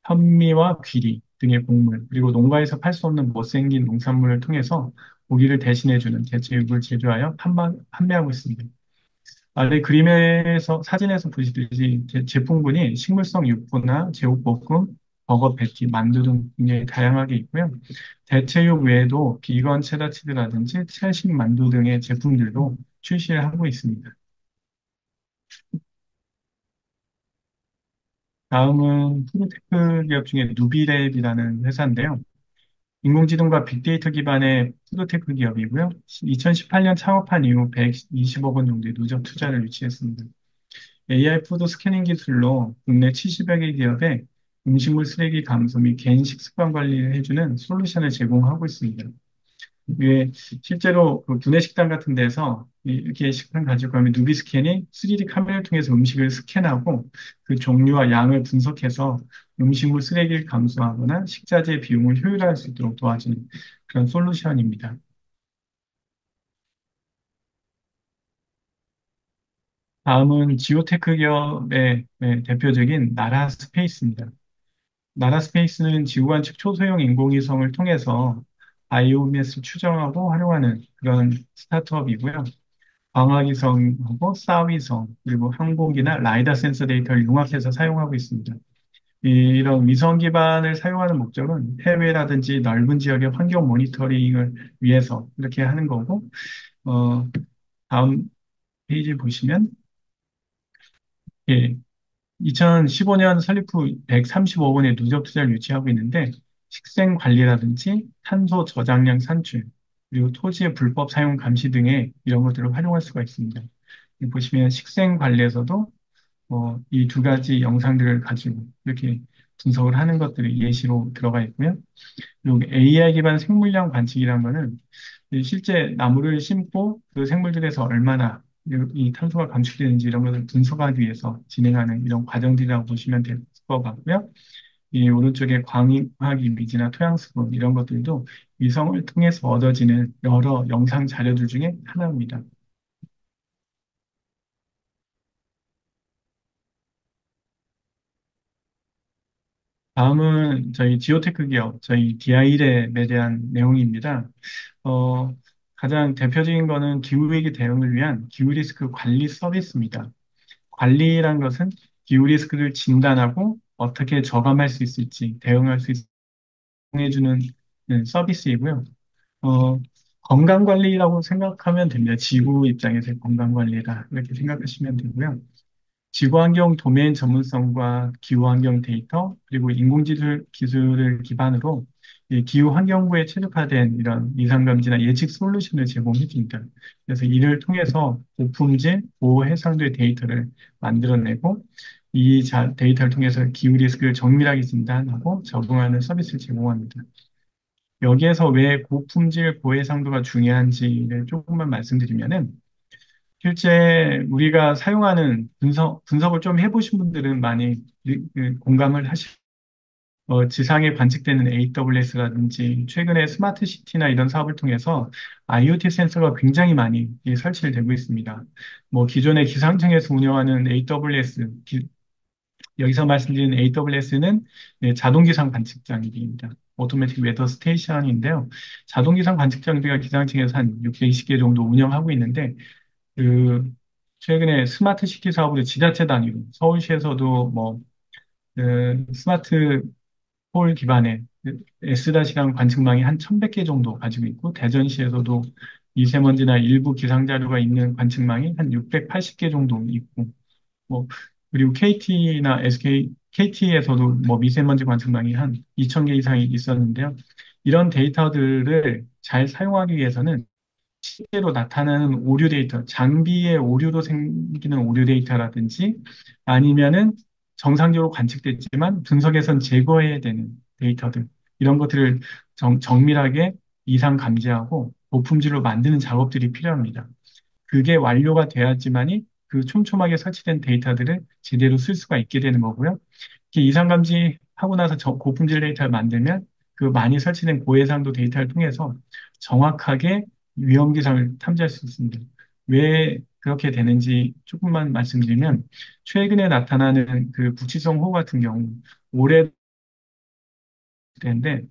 현미와 귀리 등의 곡물, 그리고 농가에서 팔 수 없는 못생긴 농산물을 통해서 고기를 대신해주는 대체육을 제조하여 판매하고 있습니다. 아래 그림에서, 사진에서 보시듯이 제품군이 식물성 육부나 제육볶음, 버거 패티, 만두 등 굉장히 다양하게 있고요. 대체육 외에도 비건 체다 치즈라든지 채식 만두 등의 제품들도 출시를 하고 있습니다. 다음은 푸드테크 기업 중에 누비랩이라는 회사인데요. 인공지능과 빅데이터 기반의 푸드테크 기업이고요. 2018년 창업한 이후 120억 원 정도의 누적 투자를 유치했습니다. AI 푸드 스캐닝 기술로 국내 70여 개 기업에 음식물 쓰레기 감소 및 개인 식습관 관리를 해주는 솔루션을 제공하고 있습니다. 이게 실제로 그 구내식당 같은 데서 이렇게 식당 가지고 가면 누비스캔이 3D 카메라를 통해서 음식을 스캔하고 그 종류와 양을 분석해서 음식물 쓰레기를 감소하거나 식자재 비용을 효율화할 수 있도록 도와주는 그런 솔루션입니다. 다음은 지오테크 기업의 대표적인 나라 스페이스입니다. 나라 스페이스는 지구관측 초소형 인공위성을 통해서 바이오매스 추정하고 활용하는 그런 스타트업이고요. 광학위성하고 싸위성, 그리고 항공기나 라이다 센서 데이터를 융합해서 사용하고 있습니다. 이런 위성 기반을 사용하는 목적은 해외라든지 넓은 지역의 환경 모니터링을 위해서 이렇게 하는 거고, 어, 다음 페이지 보시면, 예, 2015년 설립 후 135억 원의 누적 투자를 유치하고 있는데, 식생 관리라든지 탄소 저장량 산출, 그리고 토지의 불법 사용 감시 등의 이런 것들을 활용할 수가 있습니다. 여기 보시면 식생 관리에서도 이 두 가지 영상들을 가지고 이렇게 분석을 하는 것들이 예시로 들어가 있고요. 그리고 AI 기반 생물량 관측이라는 거는 이 실제 나무를 심고 그 생물들에서 얼마나 이 탄소가 감축되는지 이런 것을 분석하기 위해서 진행하는 이런 과정들이라고 보시면 될 것 같고요. 이 오른쪽에 광학 이미지나 토양수분 이런 것들도 위성을 통해서 얻어지는 여러 영상 자료들 중에 하나입니다. 다음은 저희 지오테크 기업, 저희 디아이랩에 대한 내용입니다. 어, 가장 대표적인 거는 기후위기 대응을 위한 기후리스크 관리 서비스입니다. 관리란 것은 기후리스크를 진단하고 어떻게 저감할 수 있을지 대응할 수 있게 해주는 서비스이고요. 어, 건강관리라고 생각하면 됩니다. 지구 입장에서의 건강관리다. 이렇게 생각하시면 되고요. 지구환경 도메인 전문성과 기후환경 데이터, 그리고 인공지능 기술을 기반으로 이 기후 환경부에 최적화된 이런 이상 감지나 예측 솔루션을 제공해 줍니다. 그래서 이를 통해서 고품질, 고해상도의 데이터를 만들어내고 데이터를 통해서 기후 리스크를 정밀하게 진단하고 적응하는 서비스를 제공합니다. 여기에서 왜 고품질, 고해상도가 중요한지를 조금만 말씀드리면은 실제 우리가 사용하는 분석을 좀 해보신 분들은 많이 공감을 하실 지상에 관측되는 AWS라든지 최근에 스마트 시티나 이런 사업을 통해서 IoT 센서가 굉장히 많이 설치를 되고 있습니다. 뭐 기존의 기상청에서 운영하는 AWS, 여기서 말씀드리는 AWS는 자동 기상 관측 장비입니다. 오토매틱 웨더 스테이션인데요. 자동 기상 관측 장비가 기상청에서 한 620개 정도 운영하고 있는데 그 최근에 스마트 시티 사업으로 지자체 단위로 서울시에서도 뭐 스마트 폴 기반의 S다시랑 관측망이 한 1,100개 정도 가지고 있고, 대전시에서도 미세먼지나 일부 기상 자료가 있는 관측망이 한 680개 정도 있고, 뭐, 그리고 KT나 KT에서도 뭐 미세먼지 관측망이 한 2,000개 이상이 있었는데요. 이런 데이터들을 잘 사용하기 위해서는 실제로 나타나는 오류 데이터, 장비의 오류로 생기는 오류 데이터라든지 아니면은 정상적으로 관측됐지만 분석에선 제거해야 되는 데이터들, 이런 것들을 정밀하게 이상 감지하고 고품질로 만드는 작업들이 필요합니다. 그게 완료가 돼야지만이 그 촘촘하게 설치된 데이터들을 제대로 쓸 수가 있게 되는 거고요. 이렇게 이상 감지하고 나서 고품질 데이터를 만들면 그 많이 설치된 고해상도 데이터를 통해서 정확하게 위험 기상을 탐지할 수 있습니다. 왜 그렇게 되는지 조금만 말씀드리면 최근에 나타나는 그 북치성 호우 같은 경우 올해 때인데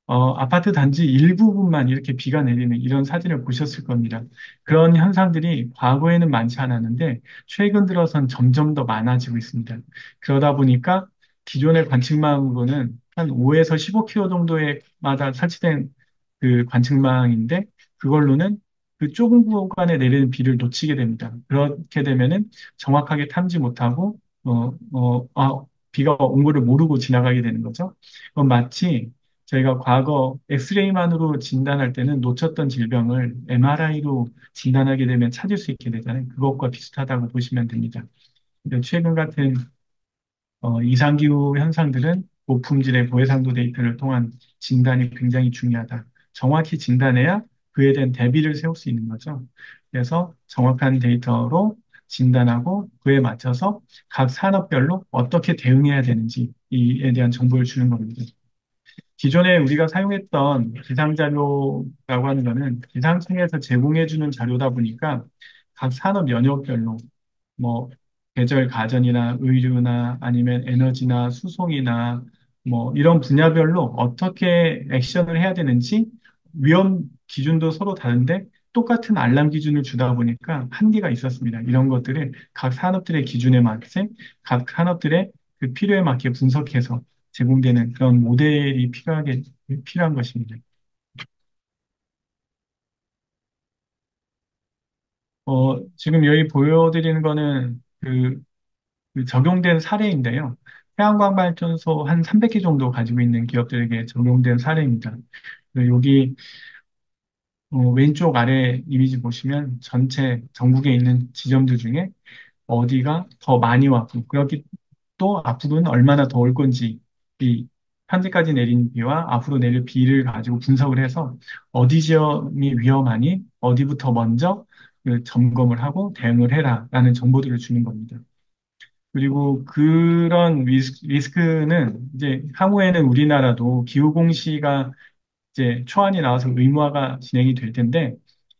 아파트 단지 일부분만 이렇게 비가 내리는 이런 사진을 보셨을 겁니다. 그런 현상들이 과거에는 많지 않았는데 최근 들어선 점점 더 많아지고 있습니다. 그러다 보니까 기존의 관측망으로는 한 5에서 15km 정도에 마다 설치된 그 관측망인데 그걸로는 그 좁은 구간에 내리는 비를 놓치게 됩니다. 그렇게 되면은 정확하게 탐지 못하고 비가 온 거를 모르고 지나가게 되는 거죠. 그건 마치 저희가 과거 엑스레이만으로 진단할 때는 놓쳤던 질병을 MRI로 진단하게 되면 찾을 수 있게 되잖아요. 그것과 비슷하다고 보시면 됩니다. 근데 최근 같은 이상기후 현상들은 고품질의 고해상도 데이터를 통한 진단이 굉장히 중요하다. 정확히 진단해야 그에 대한 대비를 세울 수 있는 거죠. 그래서 정확한 데이터로 진단하고 그에 맞춰서 각 산업별로 어떻게 대응해야 되는지 이에 대한 정보를 주는 겁니다. 기존에 우리가 사용했던 기상자료라고 하는 거는 기상청에서 제공해주는 자료다 보니까 각 산업 영역별로 뭐 계절 가전이나 의류나 아니면 에너지나 수송이나 뭐 이런 분야별로 어떻게 액션을 해야 되는지 위험 기준도 서로 다른데 똑같은 알람 기준을 주다 보니까 한계가 있었습니다. 이런 것들을 각 산업들의 기준에 맞게 각 산업들의 그 필요에 맞게 분석해서 제공되는 그런 모델이 필요한 것입니다. 지금 여기 보여드리는 거는 그 적용된 사례인데요. 태양광 발전소 한 300개 정도 가지고 있는 기업들에게 적용된 사례입니다. 여기 왼쪽 아래 이미지 보시면 전체 전국에 있는 지점들 중에 어디가 더 많이 왔고 그렇기 또 앞으로는 얼마나 더 올 건지 이 현재까지 내린 비와 앞으로 내릴 비를 가지고 분석을 해서 어디 지역이 위험하니 어디부터 먼저 그 점검을 하고 대응을 해라라는 정보들을 주는 겁니다. 그리고 그런 리스크는 이제 향후에는 우리나라도 기후공시가 이제 초안이 나와서 의무화가 진행이 될 텐데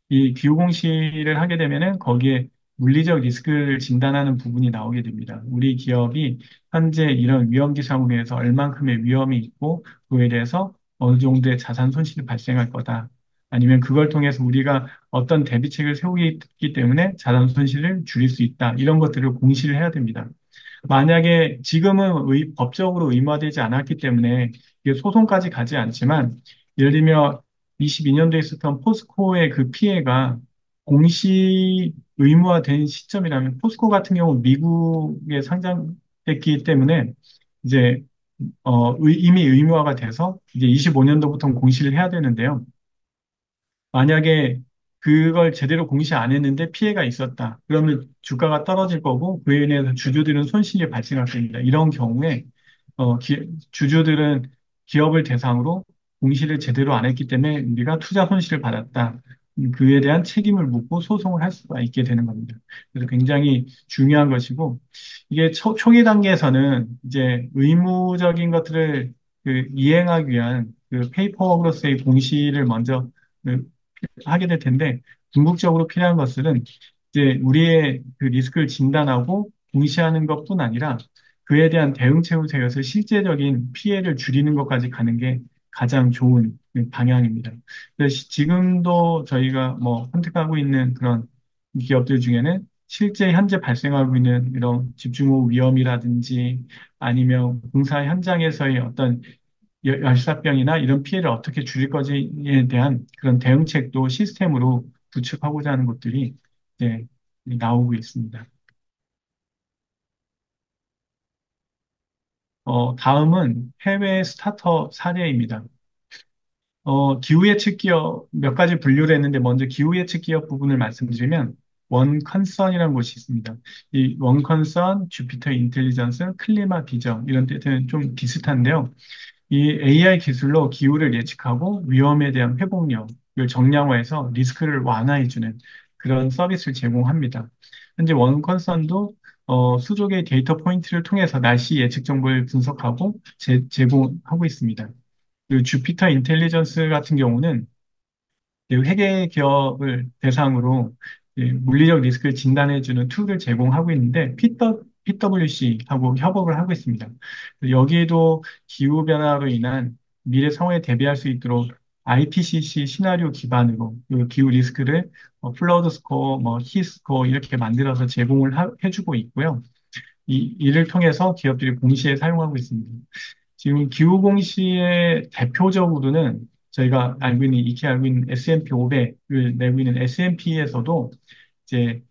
이 기후공시를 하게 되면은 거기에 물리적 리스크를 진단하는 부분이 나오게 됩니다. 우리 기업이 현재 이런 위험 기상으로 해서 얼만큼의 위험이 있고 그에 대해서 어느 정도의 자산 손실이 발생할 거다. 아니면 그걸 통해서 우리가 어떤 대비책을 세우기 때문에 자산 손실을 줄일 수 있다. 이런 것들을 공시를 해야 됩니다. 만약에 지금은 법적으로 의무화되지 않았기 때문에 이게 소송까지 가지 않지만 예를 들면 22년도에 있었던 포스코의 그 피해가 공시 의무화된 시점이라면 포스코 같은 경우 미국에 상장됐기 때문에 이제 이미 의무화가 돼서 이제 25년도부터 공시를 해야 되는데요. 만약에 그걸 제대로 공시 안 했는데 피해가 있었다. 그러면 주가가 떨어질 거고 그에 인해서 주주들은 손실이 발생할 겁니다. 이런 경우에 주주들은 기업을 대상으로 공시를 제대로 안 했기 때문에 우리가 투자 손실을 받았다. 그에 대한 책임을 묻고 소송을 할 수가 있게 되는 겁니다. 그래서 굉장히 중요한 것이고 이게 초기 단계에서는 이제 의무적인 것들을 이행하기 위한 페이퍼워크로서의 공시를 먼저 그 하게 될 텐데 궁극적으로 필요한 것들은 이제 우리의 리스크를 진단하고 공시하는 것뿐 아니라 그에 대한 대응책을 세워서 실제적인 피해를 줄이는 것까지 가는 게 가장 좋은 방향입니다. 그래서 지금도 저희가 뭐 선택하고 있는 그런 기업들 중에는 실제 현재 발생하고 있는 이런 집중호우 위험이라든지 아니면 공사 현장에서의 어떤 열사병이나 이런 피해를 어떻게 줄일 것에 대한 그런 대응책도 시스템으로 구축하고자 하는 것들이 이제 나오고 있습니다. 다음은 해외 스타트업 사례입니다. 기후예측 기업 몇 가지 분류를 했는데 먼저 기후예측 기업 부분을 말씀드리면 원컨선이라는 곳이 있습니다. 이 원컨선, 주피터 인텔리전스, 클리마 비전 이런 데는 좀 비슷한데요. 이 AI 기술로 기후를 예측하고 위험에 대한 회복력을 정량화해서 리스크를 완화해주는 그런 서비스를 제공합니다. 현재 원컨선도 수족의 데이터 포인트를 통해서 날씨 예측 정보를 분석하고 제공하고 있습니다. 그리고 주피터 인텔리전스 같은 경우는 회계 기업을 대상으로 물리적 리스크를 진단해주는 툴을 제공하고 있는데 PwC하고 협업을 하고 있습니다. 여기에도 기후변화로 인한 미래 상황에 대비할 수 있도록 IPCC 시나리오 기반으로 그 기후 리스크를 플러드 스코어, 뭐 히스코어 이렇게 만들어서 제공을 해주고 있고요. 이를 통해서 기업들이 동시에 사용하고 있습니다. 지금 기후공시의 대표적으로는 저희가 알고 있는, 익히 알고 있는 S&P 500을 내고 있는 S&P에서도 이제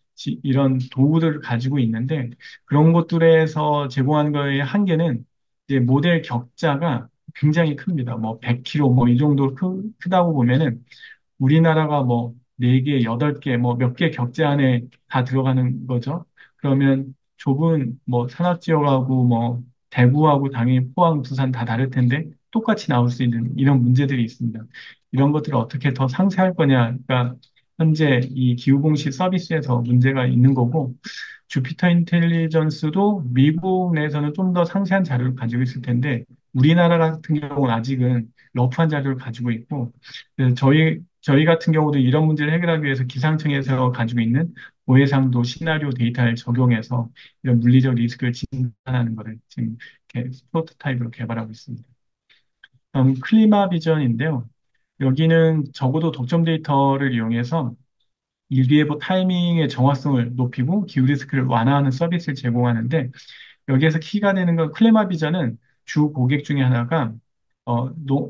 이런 도구들을 가지고 있는데 그런 것들에서 제공하는 거의 한계는 이제 모델 격자가 굉장히 큽니다. 뭐 100km 뭐 이 정도 크다고 보면은 우리나라가 뭐 4개, 8개, 뭐 몇 개 격제 안에 다 들어가는 거죠. 그러면 좁은 뭐 산악지역하고 뭐 대구하고 당연히 포항, 부산 다 다를 텐데 똑같이 나올 수 있는 이런 문제들이 있습니다. 이런 것들을 어떻게 더 상세할 거냐. 그러니까 현재 이 기후공시 서비스에서 문제가 있는 거고 주피터 인텔리전스도 미국 내에서는 좀 더 상세한 자료를 가지고 있을 텐데 우리나라 같은 경우는 아직은 러프한 자료를 가지고 있고 그래서 저희 같은 경우도 이런 문제를 해결하기 위해서 기상청에서 가지고 있는 고해상도 시나리오 데이터를 적용해서 이런 물리적 리스크를 진단하는 것을 지금 프로토타입으로 개발하고 있습니다. 다음 클리마 비전인데요. 여기는 적어도 독점 데이터를 이용해서 일기예보 타이밍의 정확성을 높이고 기후 리스크를 완화하는 서비스를 제공하는데 여기에서 키가 되는 건 클레마 비전은 주 고객 중에 하나가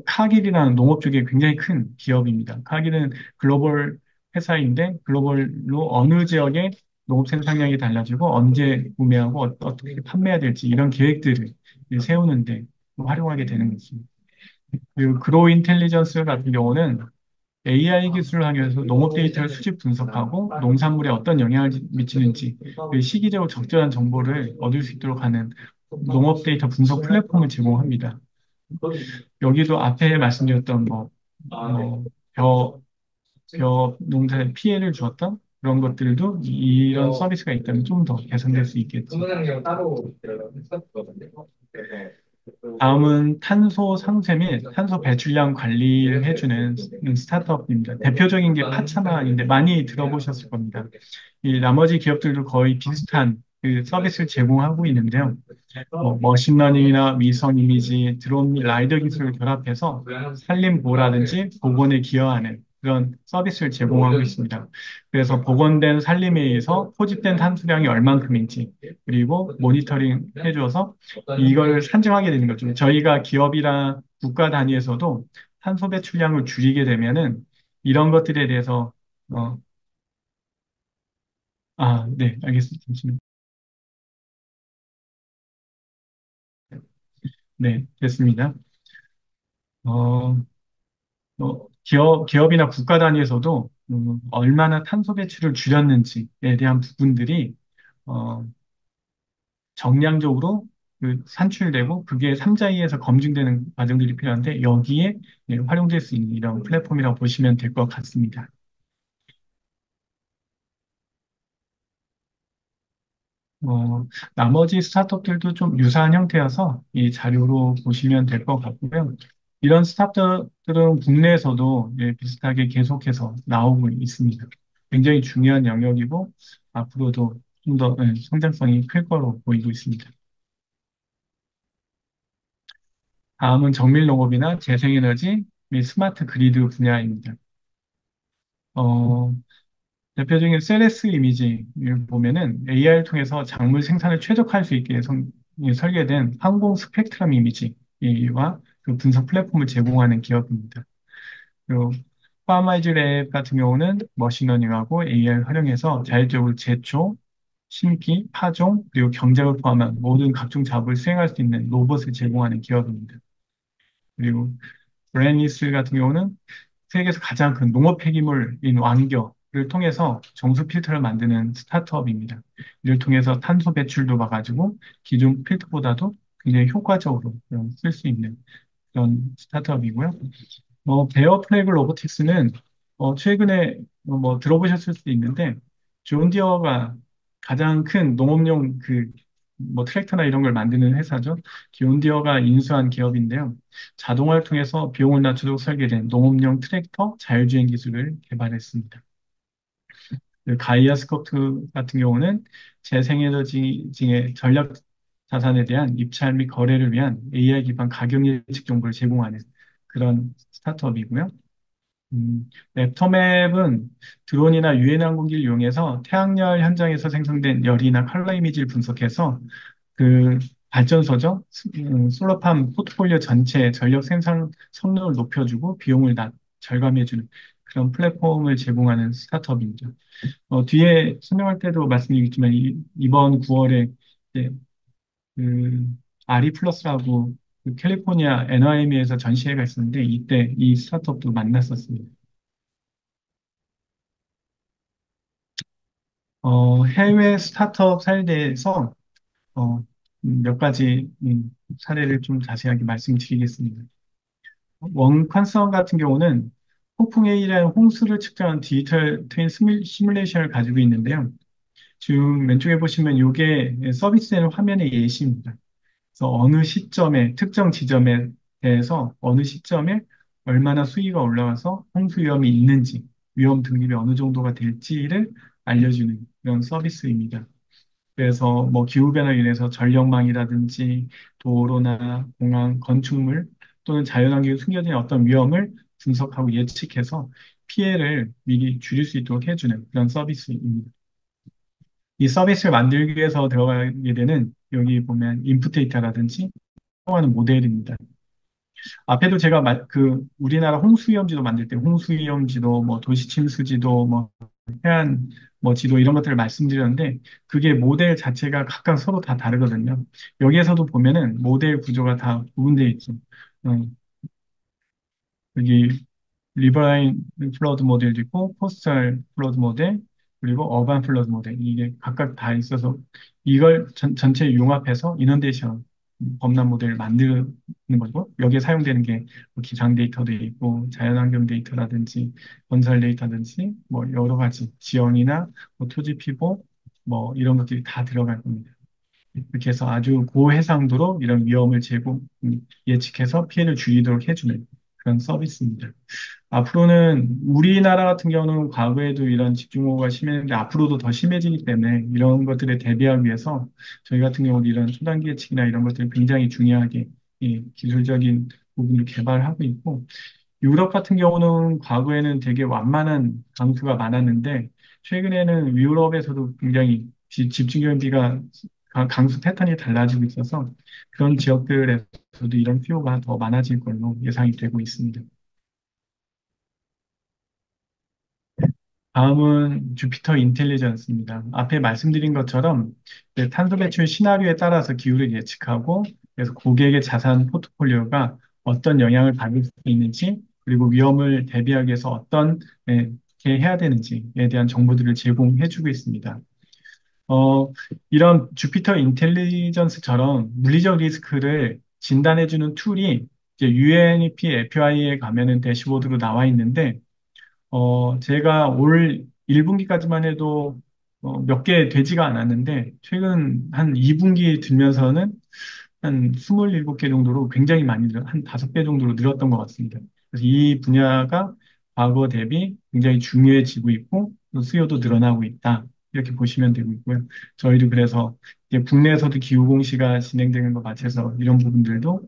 카길이라는 농업 쪽에 굉장히 큰 기업입니다. 카길은 글로벌 회사인데 글로벌로 어느 지역의 농업 생산량이 달라지고 언제 구매하고 떻게 판매해야 될지 이런 계획들을 세우는데 활용하게 되는 것입니다. 그리고 그로우 인텔리전스 같은 경우는 AI 기술을 하면서 농업 데이터를 수집 분석하고 농산물에 어떤 영향을 미치는지 그 시기적으로 적절한 정보를 얻을 수 있도록 하는 농업 데이터 분석 플랫폼을 제공합니다. 여기도 앞에 말씀드렸던 벼, 벼 농사에 피해를 주었던 그런 것들도 이런 서비스가 있다면 좀 더 개선될 수 있겠죠. 다음은 탄소 상쇄 및 탄소 배출량 관리를 해주는 스타트업입니다. 대표적인 게 파차마인데 많이 들어보셨을 겁니다. 이 나머지 기업들도 거의 비슷한 그 서비스를 제공하고 있는데요. 머신러닝이나 위성 이미지, 드론 및 라이더 기술을 결합해서 산림 보호라든지 복원에 기여하는 그런 서비스를 제공하고 있습니다. 그래서 복원된 산림에 의해서 포집된 탄소량이 얼만큼인지 그리고 모니터링 해줘서 이걸 산정하게 되는 거죠. 저희가 기업이랑 국가 단위에서도 탄소 배출량을 줄이게 되면은 이런 것들에 대해서 어, 네, 알겠습니다. 잠시만요. 네, 됐습니다. 어, 기업이나 국가 단위에서도 얼마나 탄소 배출을 줄였는지에 대한 부분들이 어, 정량적으로 산출되고 그게 3자위에서 검증되는 과정들이 필요한데 여기에 활용될 수 있는 이런 플랫폼이라고 보시면 될 것 같습니다. 나머지 스타트업들도 좀 유사한 형태여서 이 자료로 보시면 될 것 같고요. 이런 스타트업들은 국내에서도 비슷하게 계속해서 나오고 있습니다. 굉장히 중요한 영역이고 앞으로도 좀 더 성장성이 클 거로 보이고 있습니다. 다음은 정밀 농업이나 재생에너지 및 스마트 그리드 분야입니다. 어, 대표적인 셀레스 이미지를 보면은 AI를 통해서 작물 생산을 최적화할 수 있게 설계된 항공 스펙트럼 이미지와 그 분석 플랫폼을 제공하는 기업입니다. 그리고 파마이즈 랩 같은 경우는 머신러닝하고 AI를 활용해서 자율적으로 제초, 심기, 파종, 그리고 경작을 포함한 모든 각종 작업을 수행할 수 있는 로봇을 제공하는 기업입니다. 그리고 브레니스 같은 경우는 세계에서 가장 큰 농업 폐기물인 완겨를 통해서 정수 필터를 만드는 스타트업입니다. 이를 통해서 탄소 배출도 막아주고 기존 필터보다도 굉장히 효과적으로 쓸 수 있는 그런 스타트업이고요. 베어 플래그 로보틱스는 최근에 들어보셨을 수도 있는데 존 디어가 가장 큰 농업용 트랙터나 이런 걸 만드는 회사죠. 존 디어가 인수한 기업인데요. 자동화를 통해서 비용을 낮추도록 설계된 농업용 트랙터 자율주행 기술을 개발했습니다. 그 가이아 스코트 같은 경우는 재생에너지의 전략 자산에 대한 입찰 및 거래를 위한 AI 기반 가격 예측 정보를 제공하는 그런 스타트업이고요. 랩터맵은 드론이나 유엔 항공기를 이용해서 태양열 현장에서 생성된 열이나 컬러 이미지를 분석해서 그 발전소죠. 솔로팜 포트폴리오 전체 전력 생산 성능을 높여주고 비용을 절감해주는 그런 플랫폼을 제공하는 스타트업입니다. 뒤에 설명할 때도 말씀드리겠지만 이번 9월에 이제 그 아리 플러스라고 그 캘리포니아 NIM에서 전시회가 있었는데 이때 이 스타트업도 만났었습니다. 해외 스타트업 사례에 대해서 어, 몇 가지 사례를 좀 자세하게 말씀드리겠습니다. 원컨선 같은 경우는 폭풍에이라는 홍수를 측정한 디지털 트윈 시뮬레이션을 가지고 있는데요. 지금 왼쪽에 보시면 이게 서비스되는 화면의 예시입니다. 그래서 어느 시점에 특정 지점에 대해서 어느 시점에 얼마나 수위가 올라가서 홍수 위험이 있는지 위험 등급이 어느 정도가 될지를 알려주는 그런 서비스입니다. 그래서 기후변화로 인해서 전력망이라든지 도로나 공항, 건축물 또는 자연환경에 숨겨진 어떤 위험을 분석하고 예측해서 피해를 미리 줄일 수 있도록 해주는 그런 서비스입니다. 이 서비스를 만들기 위해서 들어가게 되는 여기 보면 인풋 데이터라든지 사용하는 모델입니다. 앞에도 제가 우리나라 홍수위험지도 만들 때 홍수위험지도 도시침수지도 해안 지도 이런 것들을 말씀드렸는데 그게 모델 자체가 각각 서로 다 다르거든요. 여기에서도 보면은 모델 구조가 다 구분되어 있죠. 음, 여기 리버라인 플러드 모델도 있고 코스탈 플러드 모델 그리고 어반 플러드 모델 이게 각각 다 있어서 이걸 전체 융합해서 이넌데이션 범람 모델을 만드는 거고 여기에 사용되는 게뭐 기상 데이터도 있고 자연환경 데이터라든지 건설 데이터든지 여러 가지 지형이나 토지 피보 이런 것들이 다 들어갈 겁니다. 이렇게 해서 아주 고해상도로 이런 위험을 예측해서 피해를 줄이도록 해주는 그런 서비스입니다. 앞으로는 우리나라 같은 경우는 과거에도 이런 집중호우가 심했는데 앞으로도 더 심해지기 때문에 이런 것들에 대비하기 위해서 저희 같은 경우도 이런 초단기 예측이나 이런 것들을 굉장히 중요하게 기술적인 부분을 개발하고 있고 유럽 같은 경우는 과거에는 되게 완만한 강수가 많았는데 최근에는 유럽에서도 굉장히 집중경비가 강수 패턴이 달라지고 있어서 그런 지역들에서도 이런 수요가 더 많아질 걸로 예상이 되고 있습니다. 다음은 주피터 인텔리전스입니다. 앞에 말씀드린 것처럼 탄소 배출 시나리오에 따라서 기후를 예측하고 그래서 고객의 자산 포트폴리오가 어떤 영향을 받을 수 있는지, 그리고 위험을 대비하기 위해서 어떤 네, 게 해야 되는지에 대한 정보들을 제공해주고 있습니다. 어, 이런 주피터 인텔리전스처럼 물리적 리스크를 진단해주는 툴이 이제 UNEP API에 가면은 대시보드로 나와 있는데, 제가 올 1분기까지만 해도 몇 개 되지가 않았는데, 최근 한 2분기 들면서는 한 27개 정도로 굉장히 많이 한 5배 정도로 늘었던 것 같습니다. 그래서 이 분야가 과거 대비 굉장히 중요해지고 있고, 또 수요도 늘어나고 있다. 이렇게 보시면 되고 있고요. 저희도 그래서 이제 국내에서도 기후 공시가 진행되는 것 같아서 이런 부분들도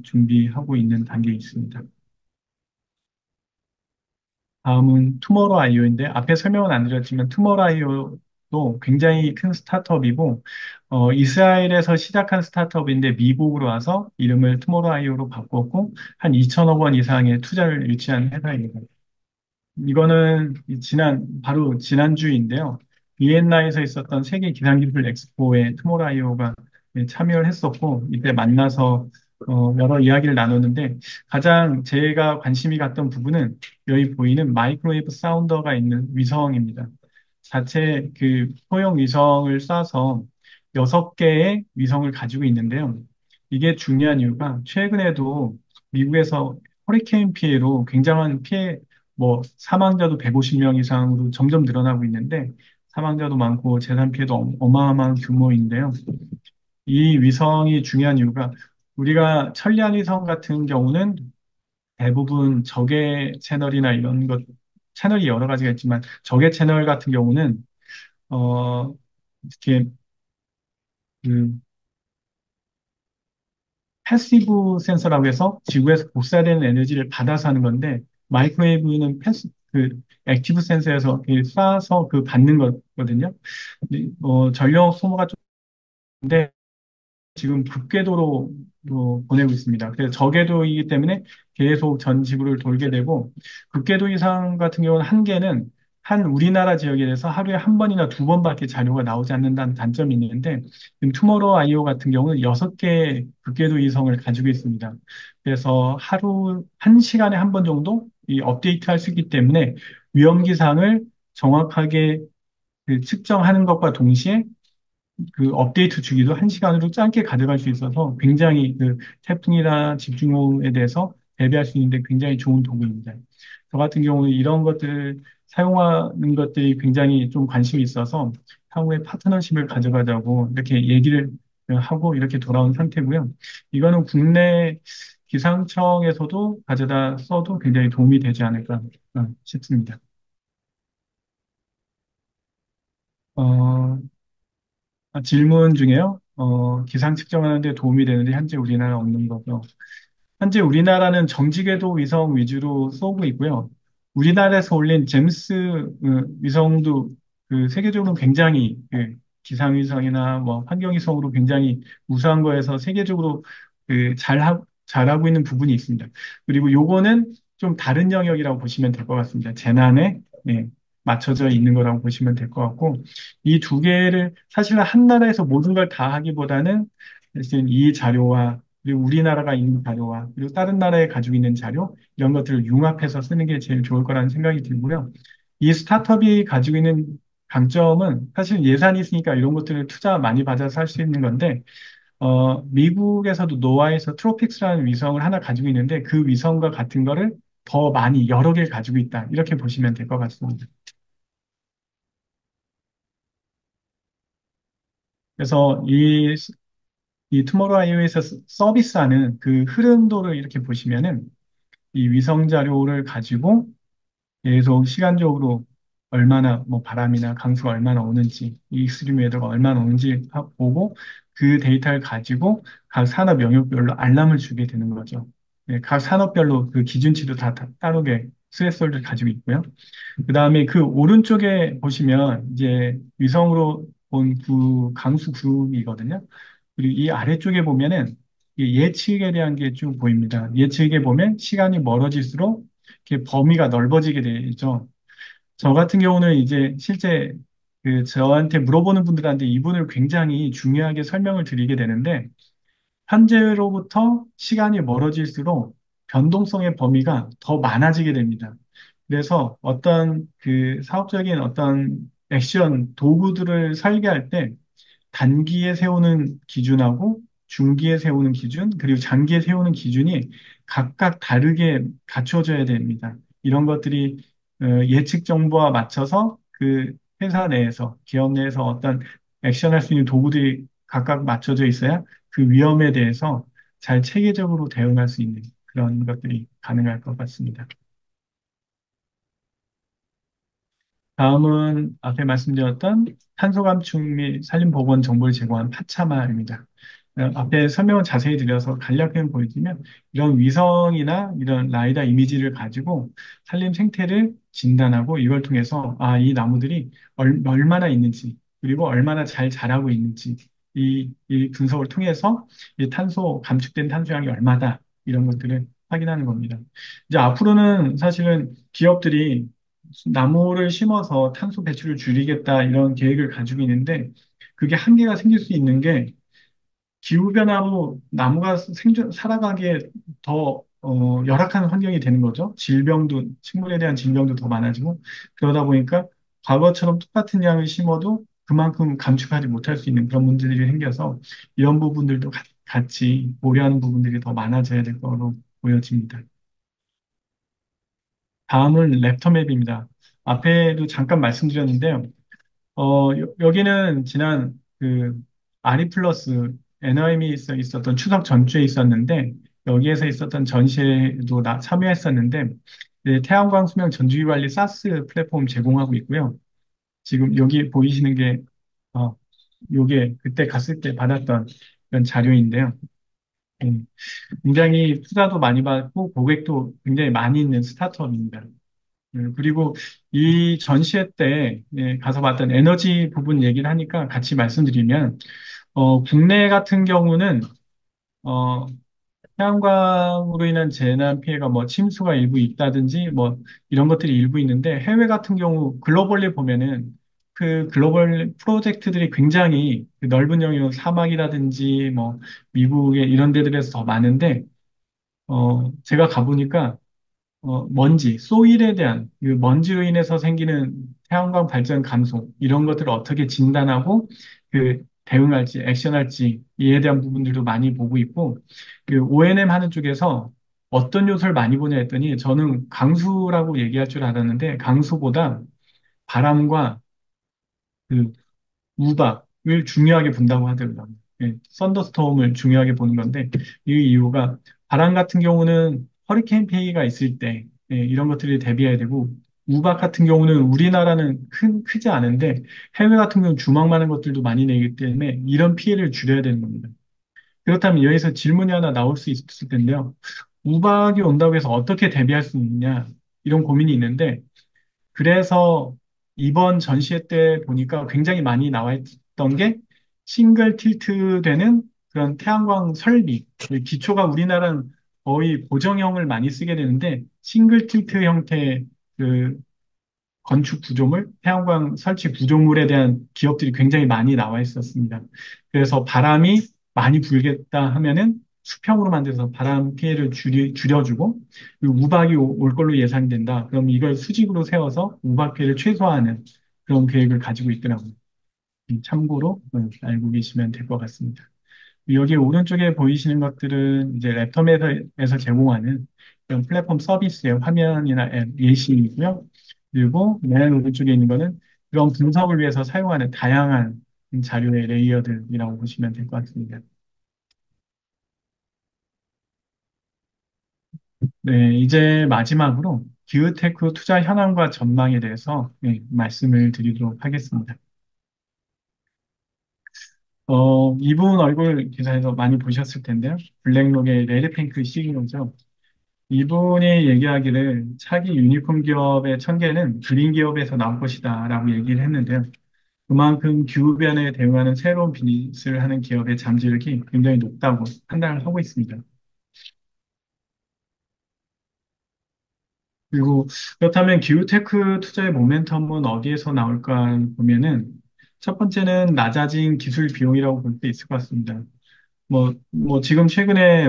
준비하고 있는 단계에 있습니다. 다음은 투모로우아이오인데 앞에 설명은 안 드렸지만 투모로우아이오도 굉장히 큰 스타트업이고 이스라엘에서 시작한 스타트업인데 미국으로 와서 이름을 투모로우아이오로 바꿨고 한 2천억 원 이상의 투자를 유치한 회사입니다. 이거는 바로 지난주인데요. 비엔나에서 있었던 세계 기상기술 엑스포에 투모로우아이오가 참여를 했었고, 이때 만나서 여러 이야기를 나눴는데, 가장 제가 관심이 갔던 부분은 여기 보이는 마이크로웨이브 사운더가 있는 위성입니다. 자체 그 소형 위성을 쏴서 6개의 위성을 가지고 있는데요. 이게 중요한 이유가 최근에도 미국에서 허리케인 피해로 굉장한 피해 뭐 사망자도 150명 이상으로 점점 늘어나고 있는데 사망자도 많고 재산 피해도 어마어마한 규모인데요. 이 위성이 중요한 이유가 우리가 천리안 위성 같은 경우는 대부분 적외 채널이나 이런 것 채널이 여러 가지가 있지만 적외 채널 같은 경우는 이렇게 그 패시브 센서라고 해서 지구에서 복사되는 에너지를 받아서 하는 건데 마이크로웨이브는 액티브 센서에서 이렇게 쏴서 그 받는 거거든요. 전력 소모가 좀 있는데 지금 극궤도로 보내고 있습니다. 그래서 저궤도이기 때문에 계속 전 지구를 돌게 되고 극궤도 이상 같은 경우는 한계는 한 우리나라 지역에 대해서 하루에 한 번이나 두 번밖에 자료가 나오지 않는다는 단점이 있는데 지금 투모로우 아이오 같은 경우는 6개 극궤도 이성을 가지고 있습니다. 그래서 하루 한 시간에 한 번 정도 이 업데이트 할 수 있기 때문에 위험 기상을 정확하게 측정하는 것과 동시에 그 업데이트 주기도 1시간으로 짧게 가져갈 수 있어서 굉장히 그 태풍이나 집중호우에 대해서 대비할 수 있는데 굉장히 좋은 도구입니다. 저 같은 경우는 이런 것들을 사용하는 것들이 굉장히 좀 관심이 있어서 향후에 파트너십을 가져가자고 이렇게 얘기를 하고 이렇게 돌아온 상태고요. 이거는 국내 기상청에서도 가져다 써도 굉장히 도움이 되지 않을까 싶습니다. 어, 질문 중에요. 기상 측정하는 데 도움이 되는데 현재 우리나라 없는 거죠. 현재 우리나라는 정지궤도 위성 위주로 쏘고 있고요. 우리나라에서 올린 제임스 위성도 그 세계적으로 굉장히 기상위성이나 뭐 환경위성으로 굉장히 우수한 거에서 세계적으로 잘하고 있는 부분이 있습니다. 그리고 요거는 좀 다른 영역이라고 보시면 될 것 같습니다. 재난에 맞춰져 있는 거라고 보시면 될 것 같고 이 두 개를 사실 한 나라에서 모든 걸 다 하기보다는 사실 이 자료와 그리고 우리나라가 있는 자료와 그리고 다른 나라에 가지고 있는 자료 이런 것들을 융합해서 쓰는 게 제일 좋을 거라는 생각이 들고요. 이 스타트업이 가지고 있는 강점은 사실 예산이 있으니까 이런 것들을 투자 많이 받아서 할 수 있는 건데 미국에서도 노아에서 트로픽스라는 위성을 하나 가지고 있는데 그 위성과 같은 거를 더 많이 여러 개를 가지고 있다. 이렇게 보시면 될 것 같습니다. 그래서 이 투모로우아이오에서 서비스하는 그 흐름도를 이렇게 보시면은 이 위성 자료를 가지고 계속 시간적으로 얼마나 뭐 바람이나 강수가 얼마나 오는지, 이 익스트림 웨더가 얼마나 오는지 보고 그 데이터를 가지고 각 산업 영역별로 알람을 주게 되는 거죠. 네, 각 산업별로 그 기준치도 다 따르게 스레솔을 가지고 있고요. 그 다음에 그 오른쪽에 보시면 이제 위성으로 본 그 강수 그룹이거든요. 그리고 이 아래쪽에 보면은 이 예측에 대한 게 쭉 보입니다. 예측에 보면 시간이 멀어질수록 이렇게 범위가 넓어지게 되죠. 저 같은 경우는 이제 실제 저한테 물어보는 분들한테 이분을 굉장히 중요하게 설명을 드리게 되는데 현재로부터 시간이 멀어질수록 변동성의 범위가 더 많아지게 됩니다. 그래서 어떤 그 사업적인 어떤 액션 도구들을 설계할 때 단기에 세우는 기준하고 중기에 세우는 기준, 그리고 장기에 세우는 기준이 각각 다르게 갖춰져야 됩니다. 이런 것들이 예측 정보와 맞춰서 그 회사 내에서, 기업 내에서 어떤 액션할 수 있는 도구들이 각각 맞춰져 있어야 그 위험에 대해서 잘 체계적으로 대응할 수 있는 그런 것들이 가능할 것 같습니다. 다음은 앞에 말씀드렸던 탄소 감축 및 산림 복원 정보를 제공한 파차마입니다. 앞에 설명을 자세히 드려서 간략하게 보여드리면 이런 위성이나 이런 라이다 이미지를 가지고 산림 생태를 진단하고 이걸 통해서 이 나무들이 얼마나 있는지 그리고 얼마나 잘 자라고 있는지 이 분석을 통해서 이 탄소 감축된 탄소량이 얼마다 이런 것들을 확인하는 겁니다. 이제 앞으로는 사실은 기업들이 나무를 심어서 탄소 배출을 줄이겠다 이런 계획을 가지고 있는데 그게 한계가 생길 수 있는 게 기후변화로 나무가 살아가기에 더 열악한 환경이 되는 거죠. 질병도, 식물에 대한 질병도 더 많아지고 그러다 보니까 과거처럼 똑같은 양을 심어도 그만큼 감축하지 못할 수 있는 그런 문제들이 생겨서 이런 부분들도 같이 고려하는 부분들이 더 많아져야 될 거로 보여집니다. 다음은 랩터맵입니다. 앞에도 잠깐 말씀드렸는데요. 여기는 지난 그 아리플러스 NIM이 있었던 추석 전주에 있었는데 여기에서 있었던 전시회도 참여했었는데 태양광 수명 전주기 관리 사스 플랫폼 제공하고 있고요. 지금 여기 보이시는 게 어, 요게 그때 갔을 때 받았던 그런 자료인데요. 음, 굉장히 투자도 많이 받고 고객도 굉장히 많이 있는 스타트업입니다. 그리고 이 전시회 때 가서 봤던 에너지 부분 얘기를 하니까 같이 말씀드리면, 국내 같은 경우는, 어, 태양광으로 인한 재난 피해가 뭐 침수가 일부 있다든지 뭐 이런 것들이 일부 있는데 해외 같은 경우 글로벌리 보면은 그 글로벌 프로젝트들이 굉장히 그 넓은 영역 사막이라든지 뭐 미국의 이런 데들에서 더 많은데, 제가 가보니까 먼지, 소일에 대한 그 먼지로 인해서 생기는 태양광 발전 감소, 이런 것들을 어떻게 진단하고 그 대응할지, 액션할지, 이에 대한 부분들도 많이 보고 있고, 그 O&M 하는 쪽에서 어떤 요소를 많이 보냐 했더니 저는 강수라고 얘기할 줄 알았는데 강수보다 바람과 그 우박을 중요하게 본다고 하더라고요. 썬더스톰을 중요하게 보는 건데 이 이유가 바람 같은 경우는 허리케인 피해가 있을 때 이런 것들이 대비해야 되고 우박 같은 경우는 우리나라는 크지 않은데 해외 같은 경우는 주먹 많은 것들도 많이 내기 때문에 이런 피해를 줄여야 되는 겁니다. 그렇다면 여기서 질문이 하나 나올 수 있을 텐데요. 우박이 온다고 해서 어떻게 대비할 수 있느냐 이런 고민이 있는데 그래서 이번 전시회 때 보니까 굉장히 많이 나와 있던 게 싱글 틸트 되는 그런 태양광 설비. 그 기초가 우리나라는 거의 고정형을 많이 쓰게 되는데 싱글 틸트 형태의 그 건축 구조물, 태양광 설치 구조물에 대한 기업들이 굉장히 많이 나와 있었습니다. 그래서 바람이 많이 불겠다 하면은 수평으로 만들어서 바람 피해를 줄여주고 그리고 우박이 올 걸로 예상된다. 그럼 이걸 수직으로 세워서 우박 피해를 최소화하는 그런 계획을 가지고 있더라고요. 참고로 알고 계시면 될 것 같습니다. 여기 오른쪽에 보이시는 것들은 이제 랩텀에서 제공하는 그런 플랫폼 서비스의 화면이나 앱 예시이고요. 그리고 맨 오른쪽에 있는 거는 그런 분석을 위해서 사용하는 다양한 자료의 레이어들이라고 보시면 될 것 같습니다. 네, 이제 마지막으로 기후테크 투자 현황과 전망에 대해서 말씀을 드리도록 하겠습니다. 이분 얼굴 기사에서 많이 보셨을 텐데요. 블랙록의 레드핑크 CEO죠. 이분이 얘기하기를 차기 유니콘 기업의 천개는 그린 기업에서 나올 것이다라고 얘기를 했는데요. 그만큼 기후변화에 대응하는 새로운 비즈니스를 하는 기업의 잠재력이 굉장히 높다고 판단을 하고 있습니다. 그리고 그렇다면 기후테크 투자의 모멘텀은 어디에서 나올까 보면은 첫 번째는 낮아진 기술 비용이라고 볼 수 있을 것 같습니다. 지금 최근에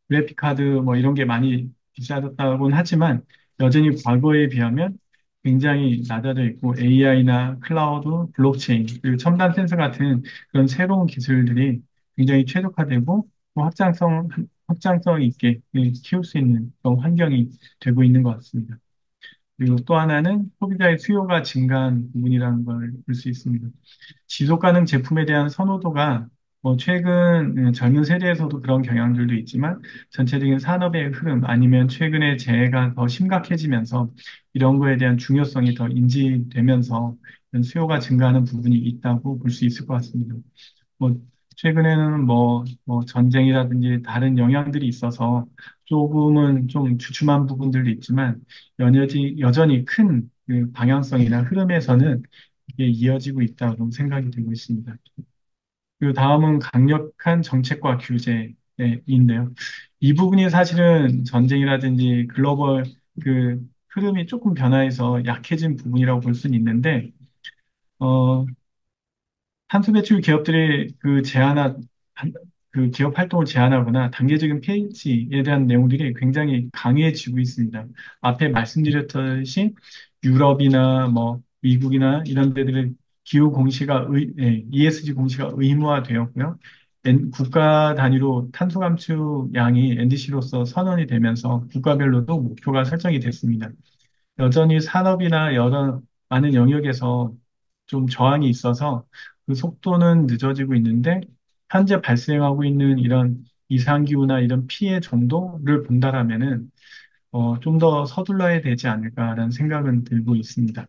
그래픽 카드 이런 게 많이 비싸졌다고는 하지만 여전히 과거에 비하면 굉장히 낮아져 있고 AI나 클라우드, 블록체인, 그리고 첨단 센서 같은 그런 새로운 기술들이 굉장히 최적화되고 또 확장성 있게 키울 수 있는 그런 환경이 되고 있는 것 같습니다. 그리고 또 하나는 소비자의 수요가 증가한 부분이라는 걸 볼 수 있습니다. 지속 가능 제품에 대한 선호도가 최근 젊은 세대에서도 그런 경향들도 있지만 전체적인 산업의 흐름 아니면 최근에 재해가 더 심각해지면서 이런 거에 대한 중요성이 더 인지되면서 이런 수요가 증가하는 부분이 있다고 볼 수 있을 것 같습니다. 뭐 최근에는 전쟁이라든지 다른 영향들이 있어서 조금은 좀 주춤한 부분들도 있지만 여전히 큰 그 방향성이나 흐름에서는 이게 이어지고 있다고 생각이 되고 있습니다. 그리고 다음은 강력한 정책과 규제인데요. 이 부분이 사실은 전쟁이라든지 글로벌 그 흐름이 조금 변화해서 약해진 부분이라고 볼 수는 있는데, 어, 탄소 배출 기업들이 그 기업 활동을 제한하거나 단계적인 폐지에 대한 내용들이 굉장히 강해지고 있습니다. 앞에 말씀드렸듯이 유럽이나 미국이나 이런 데들은 ESG 공시가 의무화되었고요. 국가 단위로 탄소 감축량이 NDC로서 선언이 되면서 국가별로도 목표가 설정이 됐습니다. 여전히 산업이나 여러 많은 영역에서 좀 저항이 있어서 그 속도는 늦어지고 있는데 현재 발생하고 있는 이런 이상기후나 이런 피해 정도를 본다라면은 좀 더 서둘러야 되지 않을까라는 생각은 들고 있습니다.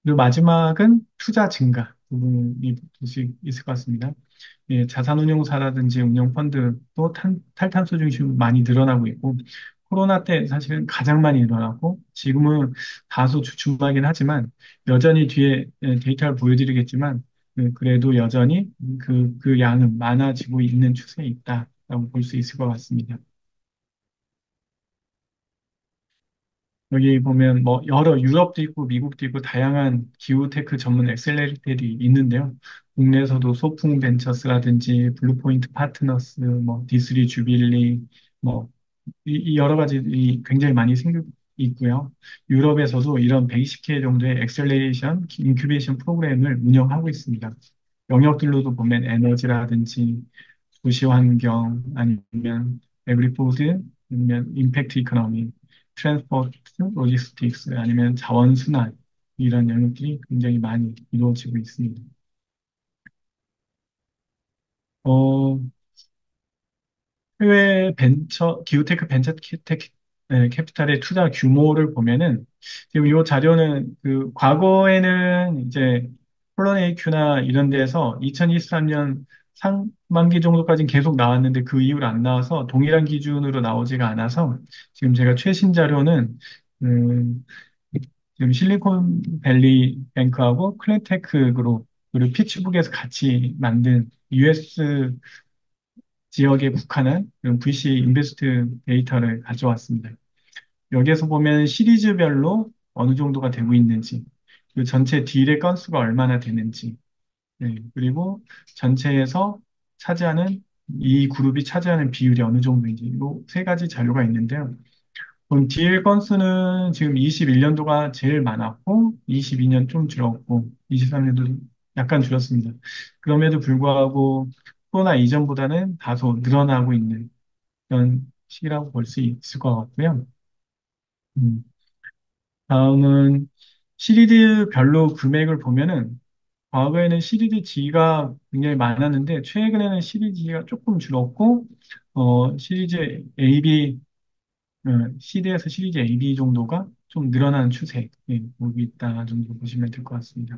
그리고 마지막은 투자 증가 부분이 있을 것 같습니다. 예, 자산운용사라든지 운용펀드도 탈탄소 중심으로 많이 늘어나고 있고, 코로나 때 사실은 가장 많이 늘어나고, 지금은 다소 주춤하긴 하지만, 여전히 뒤에 데이터를 보여드리겠지만, 그래도 여전히 그 양은 많아지고 있는 추세에 있다라고 볼 수 있을 것 같습니다. 여기 보면 여러 유럽도 있고 미국도 있고 다양한 기후테크 전문 엑셀레이터들이 있는데요. 국내에서도 소풍 벤처스라든지 블루포인트 파트너스, 디스리 주빌리, 뭐 이 여러 가지 굉장히 많이 생기고 있고요. 유럽에서도 이런 120개 정도의 엑셀레이션, 인큐베이션 프로그램을 운영하고 있습니다. 영역들로도 보면 에너지라든지 도시 환경 아니면 에그리푸드 아니면 임팩트 이코노미, 트랜스포트, 로지스틱스 아니면 자원순환 이런 영역들이 굉장히 많이 이루어지고 있습니다. 어, 해외 기후테크 캐피탈의 투자 규모를 보면은, 지금 이 자료는 과거에는 이제 폴런 AQ나 이런 데서 2023년 상반기 정도까지는 계속 나왔는데 그 이후로 안 나와서 동일한 기준으로 나오지가 않아서 지금 제가 최신 자료는, 음, 지금 실리콘밸리 뱅크하고 클랜테크 그룹, 그리고 피츠북에서 같이 만든 US 지역에 국한한 그런 VC 인베스트 데이터를 가져왔습니다. 여기에서 보면 시리즈별로 어느 정도가 되고 있는지, 그리고 전체 딜의 건수가 얼마나 되는지, 그리고 전체에서 차지하는 이 그룹이 차지하는 비율이 어느 정도인지, 이 세 가지 자료가 있는데요. 그럼 딜 건수는 지금 21년도가 제일 많았고, 22년 좀 줄었고, 23년도 약간 줄었습니다. 그럼에도 불구하고 코로나 이전보다는 다소 늘어나고 있는 그런 시기라고 볼 수 있을 것 같고요. 음, 다음은 시리즈별로 금액을 보면은 과거에는 시리즈 G가 굉장히 많았는데 최근에는 시리즈 G가 조금 줄었고 시리즈 AB CD에서 시리즈 AB 정도가 좀 늘어나는 추세에 보고 있다 정도 보시면 될 것 같습니다.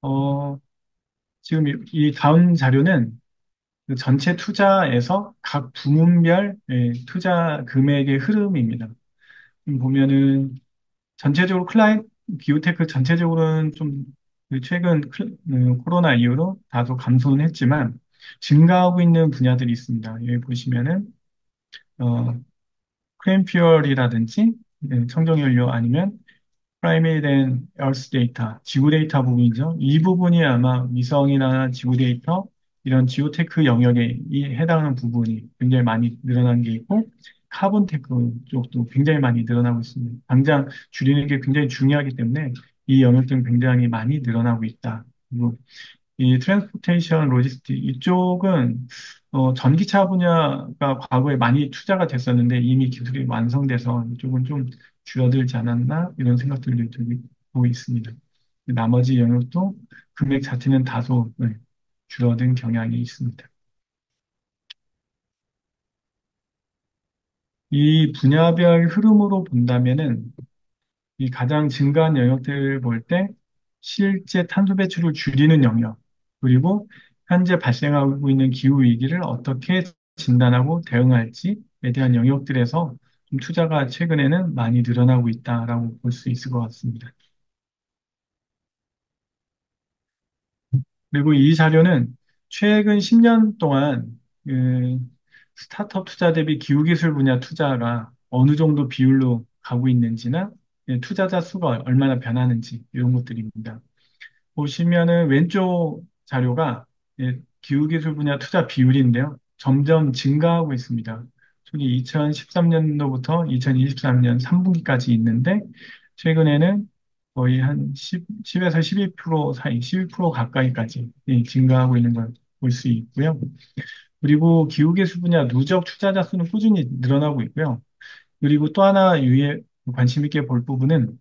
어, 지금 이 다음 자료는 그 전체 투자에서 각 부문별 투자 금액의 흐름입니다. 보면은 전체적으로 기후테크 전체적으로는 좀그 최근 코로나 이후로 다소 감소는 했지만 증가하고 있는 분야들이 있습니다. 여기 보시면은 어, 크레인퓨얼이라든지 청정연료 아니면 프라이메리 된 얼스 데이터, 지구 데이터 부분이죠. 이 부분이 아마 위성이나 지구 데이터, 이런 지오테크 영역에 해당하는 부분이 굉장히 많이 늘어난 게 있고, 카본 테크 쪽도 굉장히 많이 늘어나고 있습니다. 당장 줄이는 게 굉장히 중요하기 때문에 이 영역들은 굉장히 많이 늘어나고 있다. 그리고 이 트랜스포테이션 로지스틱 이쪽은 전기차 분야가 과거에 많이 투자가 됐었는데 이미 기술이 완성돼서 이쪽은 좀 줄어들지 않았나 이런 생각들도 들고 있습니다. 나머지 영역도 금액 자체는 다소 줄어든 경향이 있습니다. 이 분야별 흐름으로 본다면은 이 가장 증가한 영역들을 볼 때 실제 탄소 배출을 줄이는 영역, 그리고 현재 발생하고 있는 기후 위기를 어떻게 진단하고 대응할지에 대한 영역들에서 좀 투자가 최근에는 많이 늘어나고 있다라고 볼 수 있을 것 같습니다. 그리고 이 자료는 최근 10년 동안 그 스타트업 투자 대비 기후기술 분야 투자가 어느 정도 비율로 가고 있는지나 투자자 수가 얼마나 변하는지 이런 것들입니다. 보시면은 왼쪽 자료가 기후기술 분야 투자 비율인데요. 점점 증가하고 있습니다. 저기 2013년도부터 2023년 3분기까지 있는데 최근에는 거의 한 10에서 12% 사이, 12% 가까이까지 증가하고 있는 걸 볼 수 있고요. 그리고 기후기술 분야 누적 투자자 수는 꾸준히 늘어나고 있고요. 그리고 또 하나 관심 있게 볼 부분은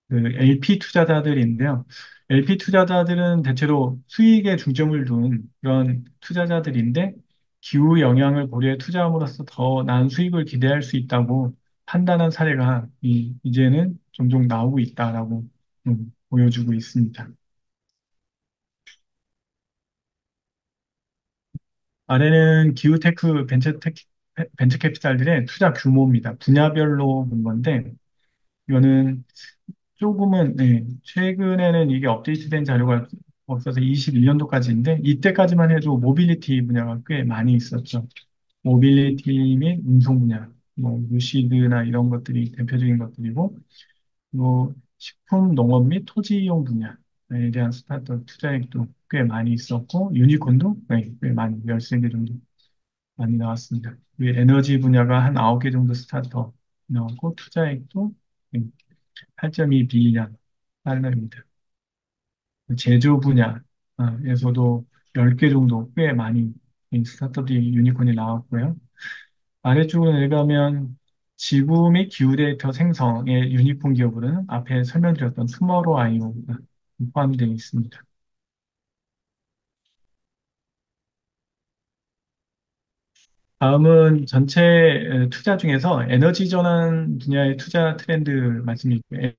그 LP 투자자들인데요. LP 투자자들은 대체로 수익에 중점을 둔 그런 투자자들인데 기후 영향을 고려해 투자함으로써 더 나은 수익을 기대할 수 있다고 판단한 사례가 이제는 종종 나오고 있다라고 보여주고 있습니다. 아래는 기후테크 벤처 캐피탈들의 투자 규모입니다. 분야별로 본 건데 이거는 조금은, 최근에는 이게 업데이트된 자료가 없어서 21년도까지인데, 이때까지만 해도 모빌리티 분야가 꽤 많이 있었죠. 모빌리티 및 운송 분야, 뭐, 루시드나 이런 것들이 대표적인 것들이고, 뭐, 식품, 농업 및 토지 이용 분야에 대한 스타트업 투자액도 꽤 많이 있었고, 유니콘도 꽤 많이, 13개 정도 많이 나왔습니다. 그리고 에너지 분야가 한 9개 정도 스타트업 나왔고, 투자액도 8.2 빌리언 달러입니다. 제조 분야에서도 10개 정도 꽤 많이 이 스타트업이 유니콘이 나왔고요. 아래쪽으로 내려가면 지구 및 기후 데이터 생성의 유니콘 기업으로는 앞에 설명드렸던 투머로우 아이오가 포함되어 있습니다. 다음은 전체 투자 중에서 에너지 전환 분야의 투자 트렌드 말씀드릴게요.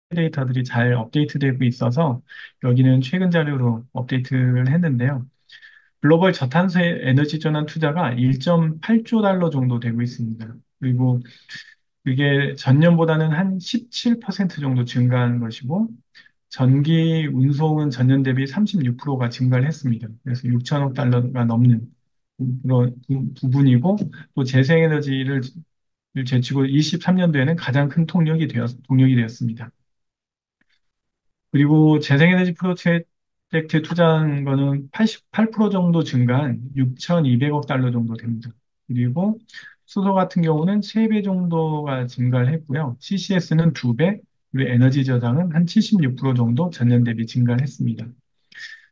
데이터들이 잘 업데이트되고 있어서 여기는 최근 자료로 업데이트를 했는데요. 글로벌 저탄소 에너지 전환 투자가 1.8조 달러 정도 되고 있습니다. 그리고 그게 전년보다는 한 17% 정도 증가한 것이고, 전기 운송은 전년 대비 36%가 증가를 했습니다. 그래서 6천억 달러가 넘는 그런 부분이고, 또 재생에너지를 제치고 23년도에는 가장 큰 동력이 되었습니다. 그리고 재생에너지 프로젝트에 투자한 거는 88% 정도 증가한 6,200억 달러 정도 됩니다. 그리고 수소 같은 경우는 3배 정도가 증가를 했고요. CCS는 2배, 그리고 에너지 저장은 한 76% 정도 전년 대비 증가를 했습니다.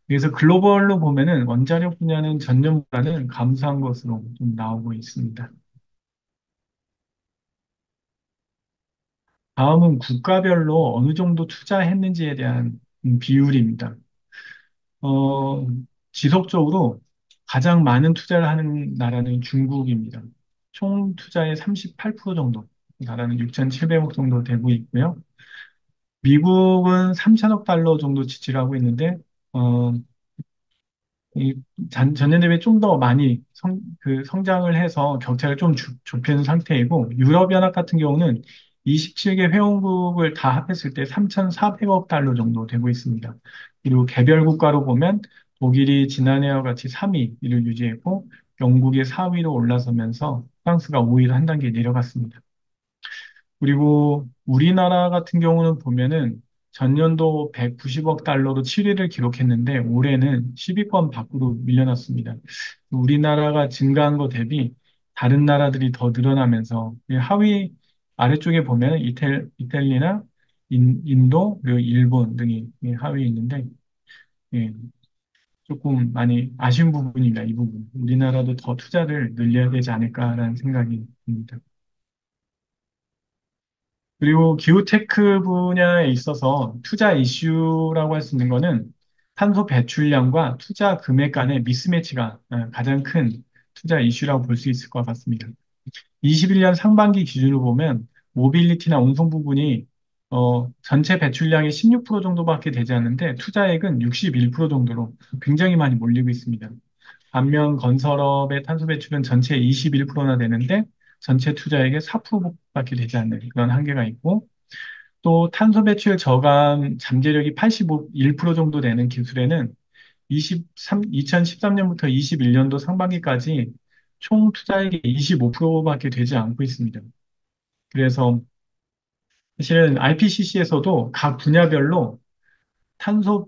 그래서 글로벌로 보면은 원자력 분야는 전년보다는 감소한 것으로 좀 나오고 있습니다. 다음은 국가별로 어느 정도 투자했는지에 대한 비율입니다. 어, 지속적으로 가장 많은 투자를 하는 나라는 중국입니다. 총 투자의 38% 정도, 나라는 6,700억 정도 되고 있고요. 미국은 3천억 달러 정도 지출을 하고 있는데, 어, 전년 대비 좀 더 많이 성장을 해서 격차를 좀 좁힌 상태이고, 유럽연합 같은 경우는 27개 회원국을 다 합했을 때 3,400억 달러 정도 되고 있습니다. 그리고 개별 국가로 보면 독일이 지난해와 같이 3위를 유지했고, 영국이 4위로 올라서면서 프랑스가 5위로 한 단계 내려갔습니다. 그리고 우리나라 같은 경우는 보면은 전년도 190억 달러로 7위를 기록했는데 올해는 10위권 밖으로 밀려났습니다. 우리나라가 증가한 것 대비 다른 나라들이 더 늘어나면서 이 하위 아래쪽에 보면 이탈리나 인도 그리고 일본 등이 이 하위에 있는데 예, 조금 많이 아쉬운 부분입니다. 이 부분. 우리나라도 더 투자를 늘려야 되지 않을까라는 생각이 듭니다. 그리고 기후테크 분야에 있어서 투자 이슈라고 할 수 있는 거는 탄소 배출량과 투자 금액 간의 미스매치가 가장 큰 투자 이슈라고 볼 수 있을 것 같습니다. 21년 상반기 기준으로 보면 모빌리티나 운송 부분이 전체 배출량의 16% 정도밖에 되지 않는데 투자액은 61% 정도로 굉장히 많이 몰리고 있습니다. 반면 건설업의 탄소 배출은 전체의 21%나 되는데 전체 투자액의 4%밖에 되지 않는 그런 한계가 있고 또 탄소 배출 저감 잠재력이 1% 정도 되는 기술에는 2013년부터 21년도 상반기까지 총 투자액의 25%밖에 되지 않고 있습니다. 그래서 사실은 IPCC에서도 각 분야별로 탄소,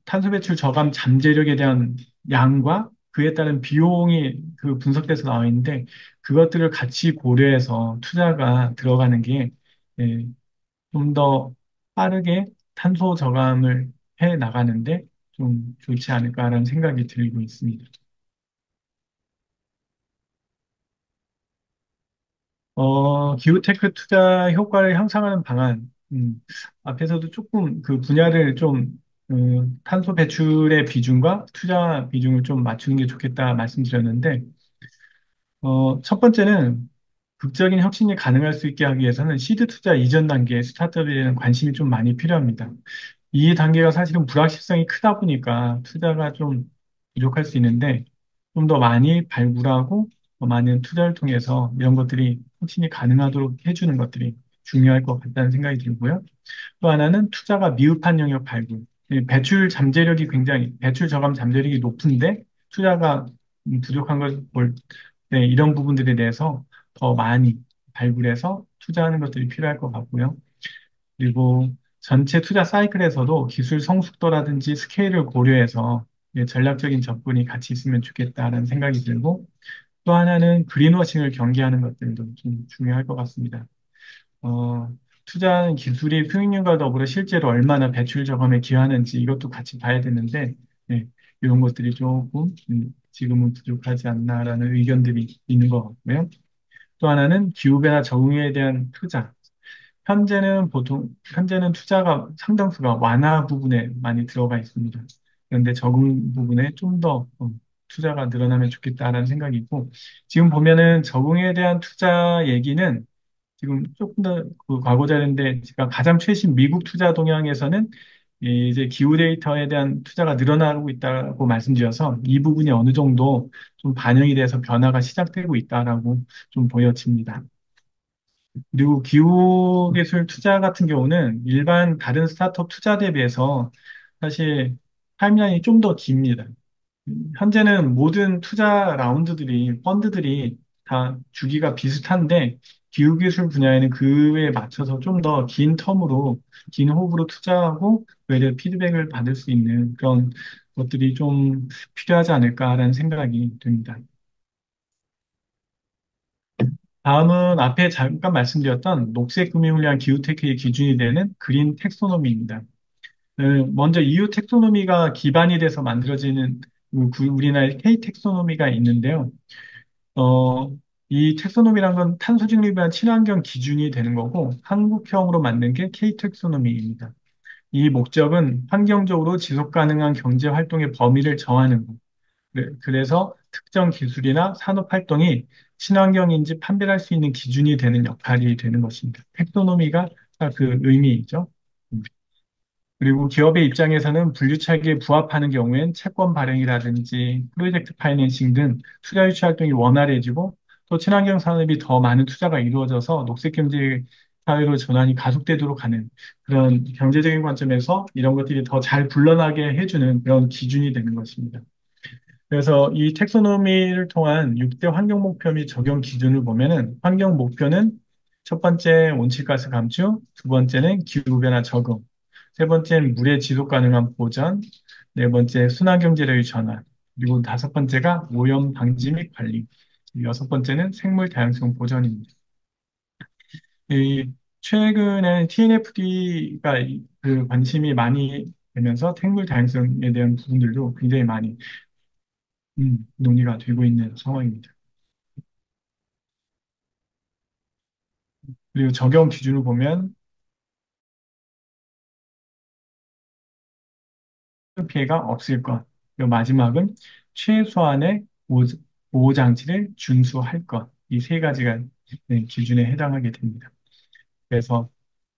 탄소 배출 저감 잠재력에 대한 양과 그에 따른 비용이 그 분석돼서 나와 있는데 그것들을 같이 고려해서 투자가 들어가는 게 좀 더 빠르게 탄소 저감을 해 나가는데 좀 좋지 않을까라는 생각이 들고 있습니다. 기후테크 투자 효과를 향상하는 방안, 앞에서도 조금 그 분야를 좀, 탄소 배출의 비중과 투자 비중을 좀 맞추는 게 좋겠다 말씀드렸는데, 첫 번째는 극적인 혁신이 가능할 수 있게 하기 위해서는 시드 투자 이전 단계의 스타트업에 대한 관심이 좀 많이 필요합니다. 이 단계가 사실은 불확실성이 크다 보니까 투자가 좀 부족할 수 있는데 좀 더 많이 발굴하고 더 많은 투자를 통해서 이런 것들이 혁신이 가능하도록 해주는 것들이 중요할 것 같다는 생각이 들고요. 또 하나는 투자가 미흡한 영역 발굴. 이 배출 저감 잠재력이 높은데 투자가 부족한 걸 볼, 네, 이런 부분들에 대해서 더 많이 발굴해서 투자하는 것들이 필요할 것 같고요. 그리고 전체 투자 사이클에서도 기술 성숙도라든지 스케일을 고려해서 전략적인 접근이 같이 있으면 좋겠다라는 생각이 들고 또 하나는 그린워싱을 경계하는 것들도 좀 중요할 것 같습니다. 어, 투자하는 기술이 수익률과 더불어 실제로 얼마나 배출 저감에 기여하는지 이것도 같이 봐야 되는데 네, 이런 것들이 조금 지금은 부족하지 않나라는 의견들이 있는 것 같고요. 또 하나는 기후변화 적응에 대한 투자. 현재는 투자가 상당수가 완화 부분에 많이 들어가 있습니다. 그런데 적응 부분에 좀 더 투자가 늘어나면 좋겠다라는 생각이 있고, 지금 보면은 적응에 대한 투자 얘기는 지금 조금 더 그 과거 자료인데, 제가 가장 최신 미국 투자 동향에서는 이제 기후 데이터에 대한 투자가 늘어나고 있다고 말씀드려서 이 부분이 어느 정도 좀 반영이 돼서 변화가 시작되고 있다라고 좀 보여집니다. 그리고 기후기술 투자 같은 경우는 일반 다른 스타트업 투자 대비해서 사실 타임라인이 좀 더 깁니다. 현재는 모든 투자 라운드들이, 펀드들이 다 주기가 비슷한데 기후기술 분야에는 그에 맞춰서 좀 더 긴 텀으로, 긴 호흡으로 투자하고 외래 피드백을 받을 수 있는 그런 것들이 좀 필요하지 않을까라는 생각이 듭니다. 다음은 앞에 잠깐 말씀드렸던 녹색 금융을 위한 기후테크의 기준이 되는 그린 텍소노미입니다. 먼저 EU 텍소노미가 기반이 돼서 만들어지는 우리나라의 K 텍소노미가 있는데요. 어, 이 텍소노미란 건 탄소 중립에 대한 친환경 기준이 되는 거고 한국형으로 만든 게 K 텍소노미입니다. 이 목적은 환경적으로 지속 가능한 경제 활동의 범위를 정하는 것. 그래서 특정 기술이나 산업 활동이 친환경인지 판별할 수 있는 기준이 되는 역할이 되는 것입니다. 텍소노미가 그 의미이죠. 그리고 기업의 입장에서는 분류차기에 부합하는 경우엔 채권 발행이라든지 프로젝트 파이낸싱 등 투자 유치 활동이 원활해지고 또 친환경 산업이 더 많은 투자가 이루어져서 녹색 경제 사회로 전환이 가속되도록 하는 그런 경제적인 관점에서 이런 것들이 더 잘 굴러나게 해주는 그런 기준이 되는 것입니다. 그래서 이 텍소노미를 통한 6대 환경 목표 및 적용 기준을 보면은 환경 목표는 첫 번째 온실가스 감축, 두 번째는 기후변화 적응, 세 번째는 물의 지속 가능한 보전, 네 번째 순환경제로의 전환, 그리고 다섯 번째가 오염 방지 및 관리, 여섯 번째는 생물 다양성 보전입니다. 이 최근에 TNFD가 그 관심이 많이 되면서 생물 다양성에 대한 부분들도 굉장히 많이 논의가 되고 있는 상황입니다. 그리고 적용 기준을 보면 피해가 없을 것. 그리고 마지막은 최소한의 보호 장치를 준수할 것. 이 세 가지가 네, 기준에 해당하게 됩니다. 그래서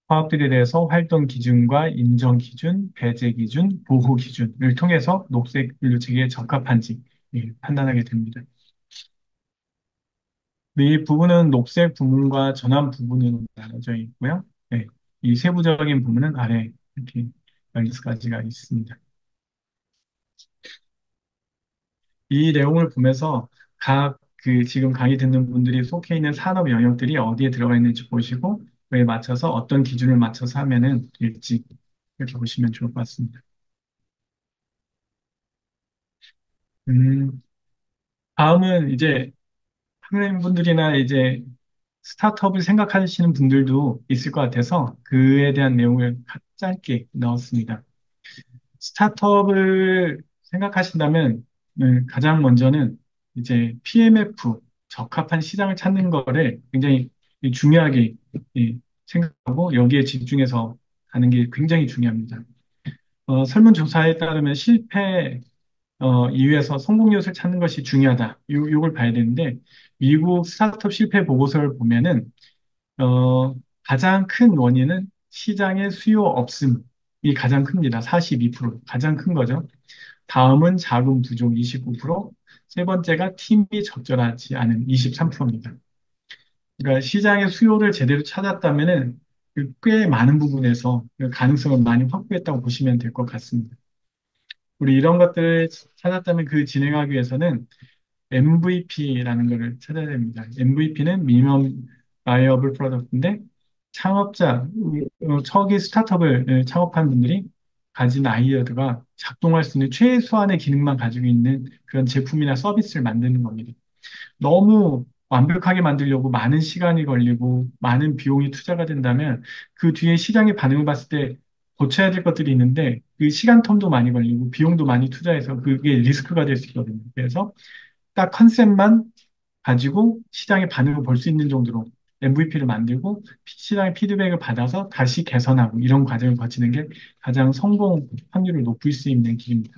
화학들에 대해서 활동 기준과 인정 기준, 배제 기준, 보호 기준을 통해서 녹색 연료체계에 적합한지 예, 판단하게 됩니다. 이 부분은 녹색 부문과 전환 부문으로 나눠져 있고요. 네, 이 세부적인 부분은 아래 이렇게 여기서 가지가 있습니다. 이 내용을 보면서 각 그 지금 강의 듣는 분들이 속해 있는 산업 영역들이 어디에 들어가 있는지 보시고 그에 맞춰서 어떤 기준을 맞춰서 하면은 될지 이렇게 보시면 좋을 것 같습니다. 음, 다음은 이제 학생분들이나 이제 스타트업을 생각하시는 분들도 있을 것 같아서 그에 대한 내용을 짧게 넣었습니다. 스타트업을 생각하신다면 가장 먼저는 이제 PMF, 적합한 시장을 찾는 거를 굉장히 중요하게 예, 생각하고 여기에 집중해서 가는 게 굉장히 중요합니다. 설문조사에 따르면 실패 이후에서 성공 요소를 찾는 것이 중요하다. 요걸 봐야 되는데 미국 스타트업 실패 보고서를 보면은 가장 큰 원인은 시장의 수요 없음이 가장 큽니다. 42%. 가장 큰 거죠. 다음은 자금 부족 29%, 세 번째가 팀이 적절하지 않은 23%입니다. 그러니까 시장의 수요를 제대로 찾았다면은 그꽤 많은 부분에서 그 가능성을 많이 확보했다고 보시면 될 것 같습니다. 우리 이런 것들을 찾았다면 그 진행하기 위해서는 MVP라는 것을 찾아야 됩니다. MVP는 Minimum Viable Product인데 창업자, 초기 스타트업을 창업한 분들이 가진 아이디어가 작동할 수 있는 최소한의 기능만 가지고 있는 그런 제품이나 서비스를 만드는 겁니다. 너무 완벽하게 만들려고 많은 시간이 걸리고 많은 비용이 투자가 된다면 그 뒤에 시장의 반응을 봤을 때 고쳐야 될 것들이 있는데 그 시간 텀도 많이 걸리고 비용도 많이 투자해서 그게 리스크가 될 수 있거든요. 그래서 딱 컨셉만 가지고 시장의 반응을 볼 수 있는 정도로 MVP를 만들고 시장의 피드백을 받아서 다시 개선하고 이런 과정을 거치는 게 가장 성공 확률을 높일 수 있는 길입니다.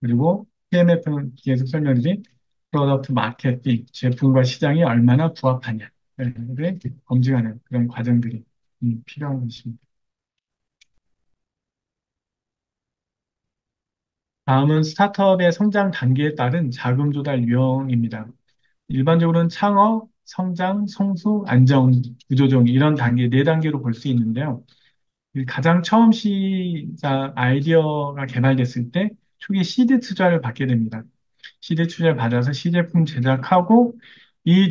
그리고 PMF는 계속 설명드린 프로덕트 마케팅, 제품과 시장이 얼마나 부합하냐를 검증하는 그런 과정들이 필요한 것입니다. 다음은 스타트업의 성장 단계에 따른 자금 조달 유형입니다. 일반적으로는 창업, 성장, 성수, 안정, 구조정 이런 단계, 네 단계로 볼 수 있는데요. 가장 처음 시작 아이디어가 개발됐을 때 초기 시드 투자를 받게 됩니다. 시드 투자를 받아서 시제품 제작하고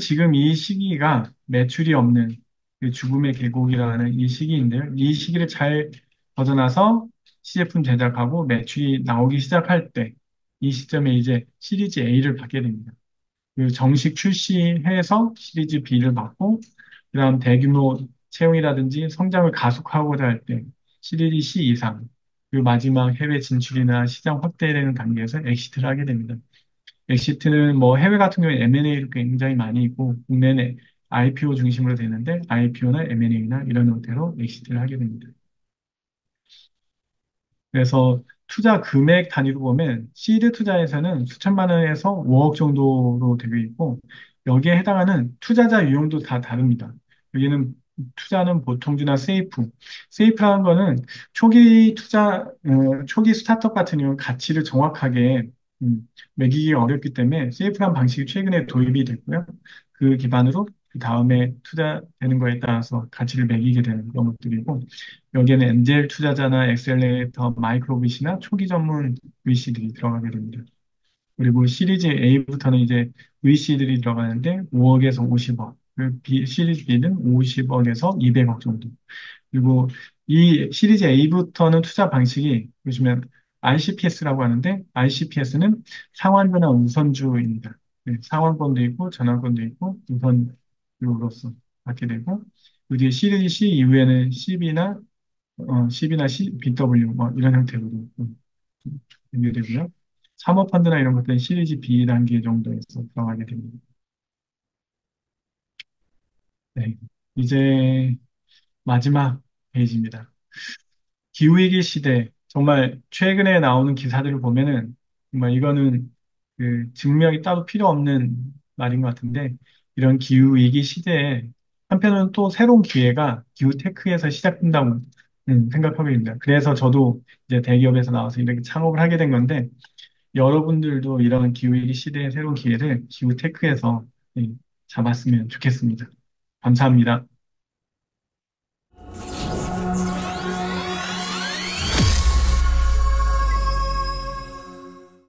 지금 이 시기가 매출이 없는 그 죽음의 계곡이라는 이 시기인데요. 이 시기를 잘 벗어나서 시제품 제작하고 매출이 나오기 시작할 때 이 시점에 이제 시리즈 A를 받게 됩니다. 그 정식 출시해서 시리즈 B를 받고, 그다음 대규모 채용이라든지 성장을 가속하고자 할 때 시리즈 C 이상, 그리고 마지막 해외 진출이나 시장 확대되는 단계에서 엑시트를 하게 됩니다. 엑시트는 뭐 해외 같은 경우에 M&A를 굉장히 많이 있고, 국내는 IPO 중심으로 되는데 IPO나 M&A나 이런 형태로 엑시트를 하게 됩니다. 그래서 투자 금액 단위로 보면 시드 투자에서는 수천만 원에서 5억 정도로 되어 있고 여기에 해당하는 투자자 유형도 다 다릅니다. 여기는 투자는 보통주나 세이프. 세이프라는 거는 초기 스타트업 같은 경우는 가치를 정확하게 매기기 어렵기 때문에 세이프라는 방식이 최근에 도입이 됐고요. 그 기반으로 그 다음에 투자되는 거에 따라서 가치를 매기게 되는 그런 것들이고 여기에는 엔젤 투자자나 엑셀레이터, 마이크로빗이나 초기 전문 VC들이 들어가게 됩니다. 그리고 시리즈 A부터는 이제 VC들이 들어가는데 5억에서 50억, 시리즈 B는 50억에서 200억 정도. 그리고 이 시리즈 A부터는 투자 방식이 보시면 ICPS라고 하는데 ICPS는 상환변화 우선주입니다. 네, 상환권도 있고 전환권도 있고 우선주로서 받게 되고 그 뒤에 시리즈 C 이후에는 CB나 BW 뭐 이런 형태로 연결되고요. 사모펀드나 이런 것들은 시리즈 B 단계 정도에서 들어가게 됩니다. 네, 이제 마지막 페이지입니다. 기후위기 시대, 정말 최근에 나오는 기사들을 보면은, 정말 이거는 그 증명이 따로 필요 없는 말인 것 같은데, 이런 기후위기 시대에 한편으로는 또 새로운 기회가 기후테크에서 시작된다고 생각하고 있습니다. 그래서 저도 이제 대기업에서 나와서 이렇게 창업을 하게 된 건데, 여러분들도 이런 기후위기 시대의 새로운 기회를 기후테크에서 잡았으면 좋겠습니다. 감사합니다.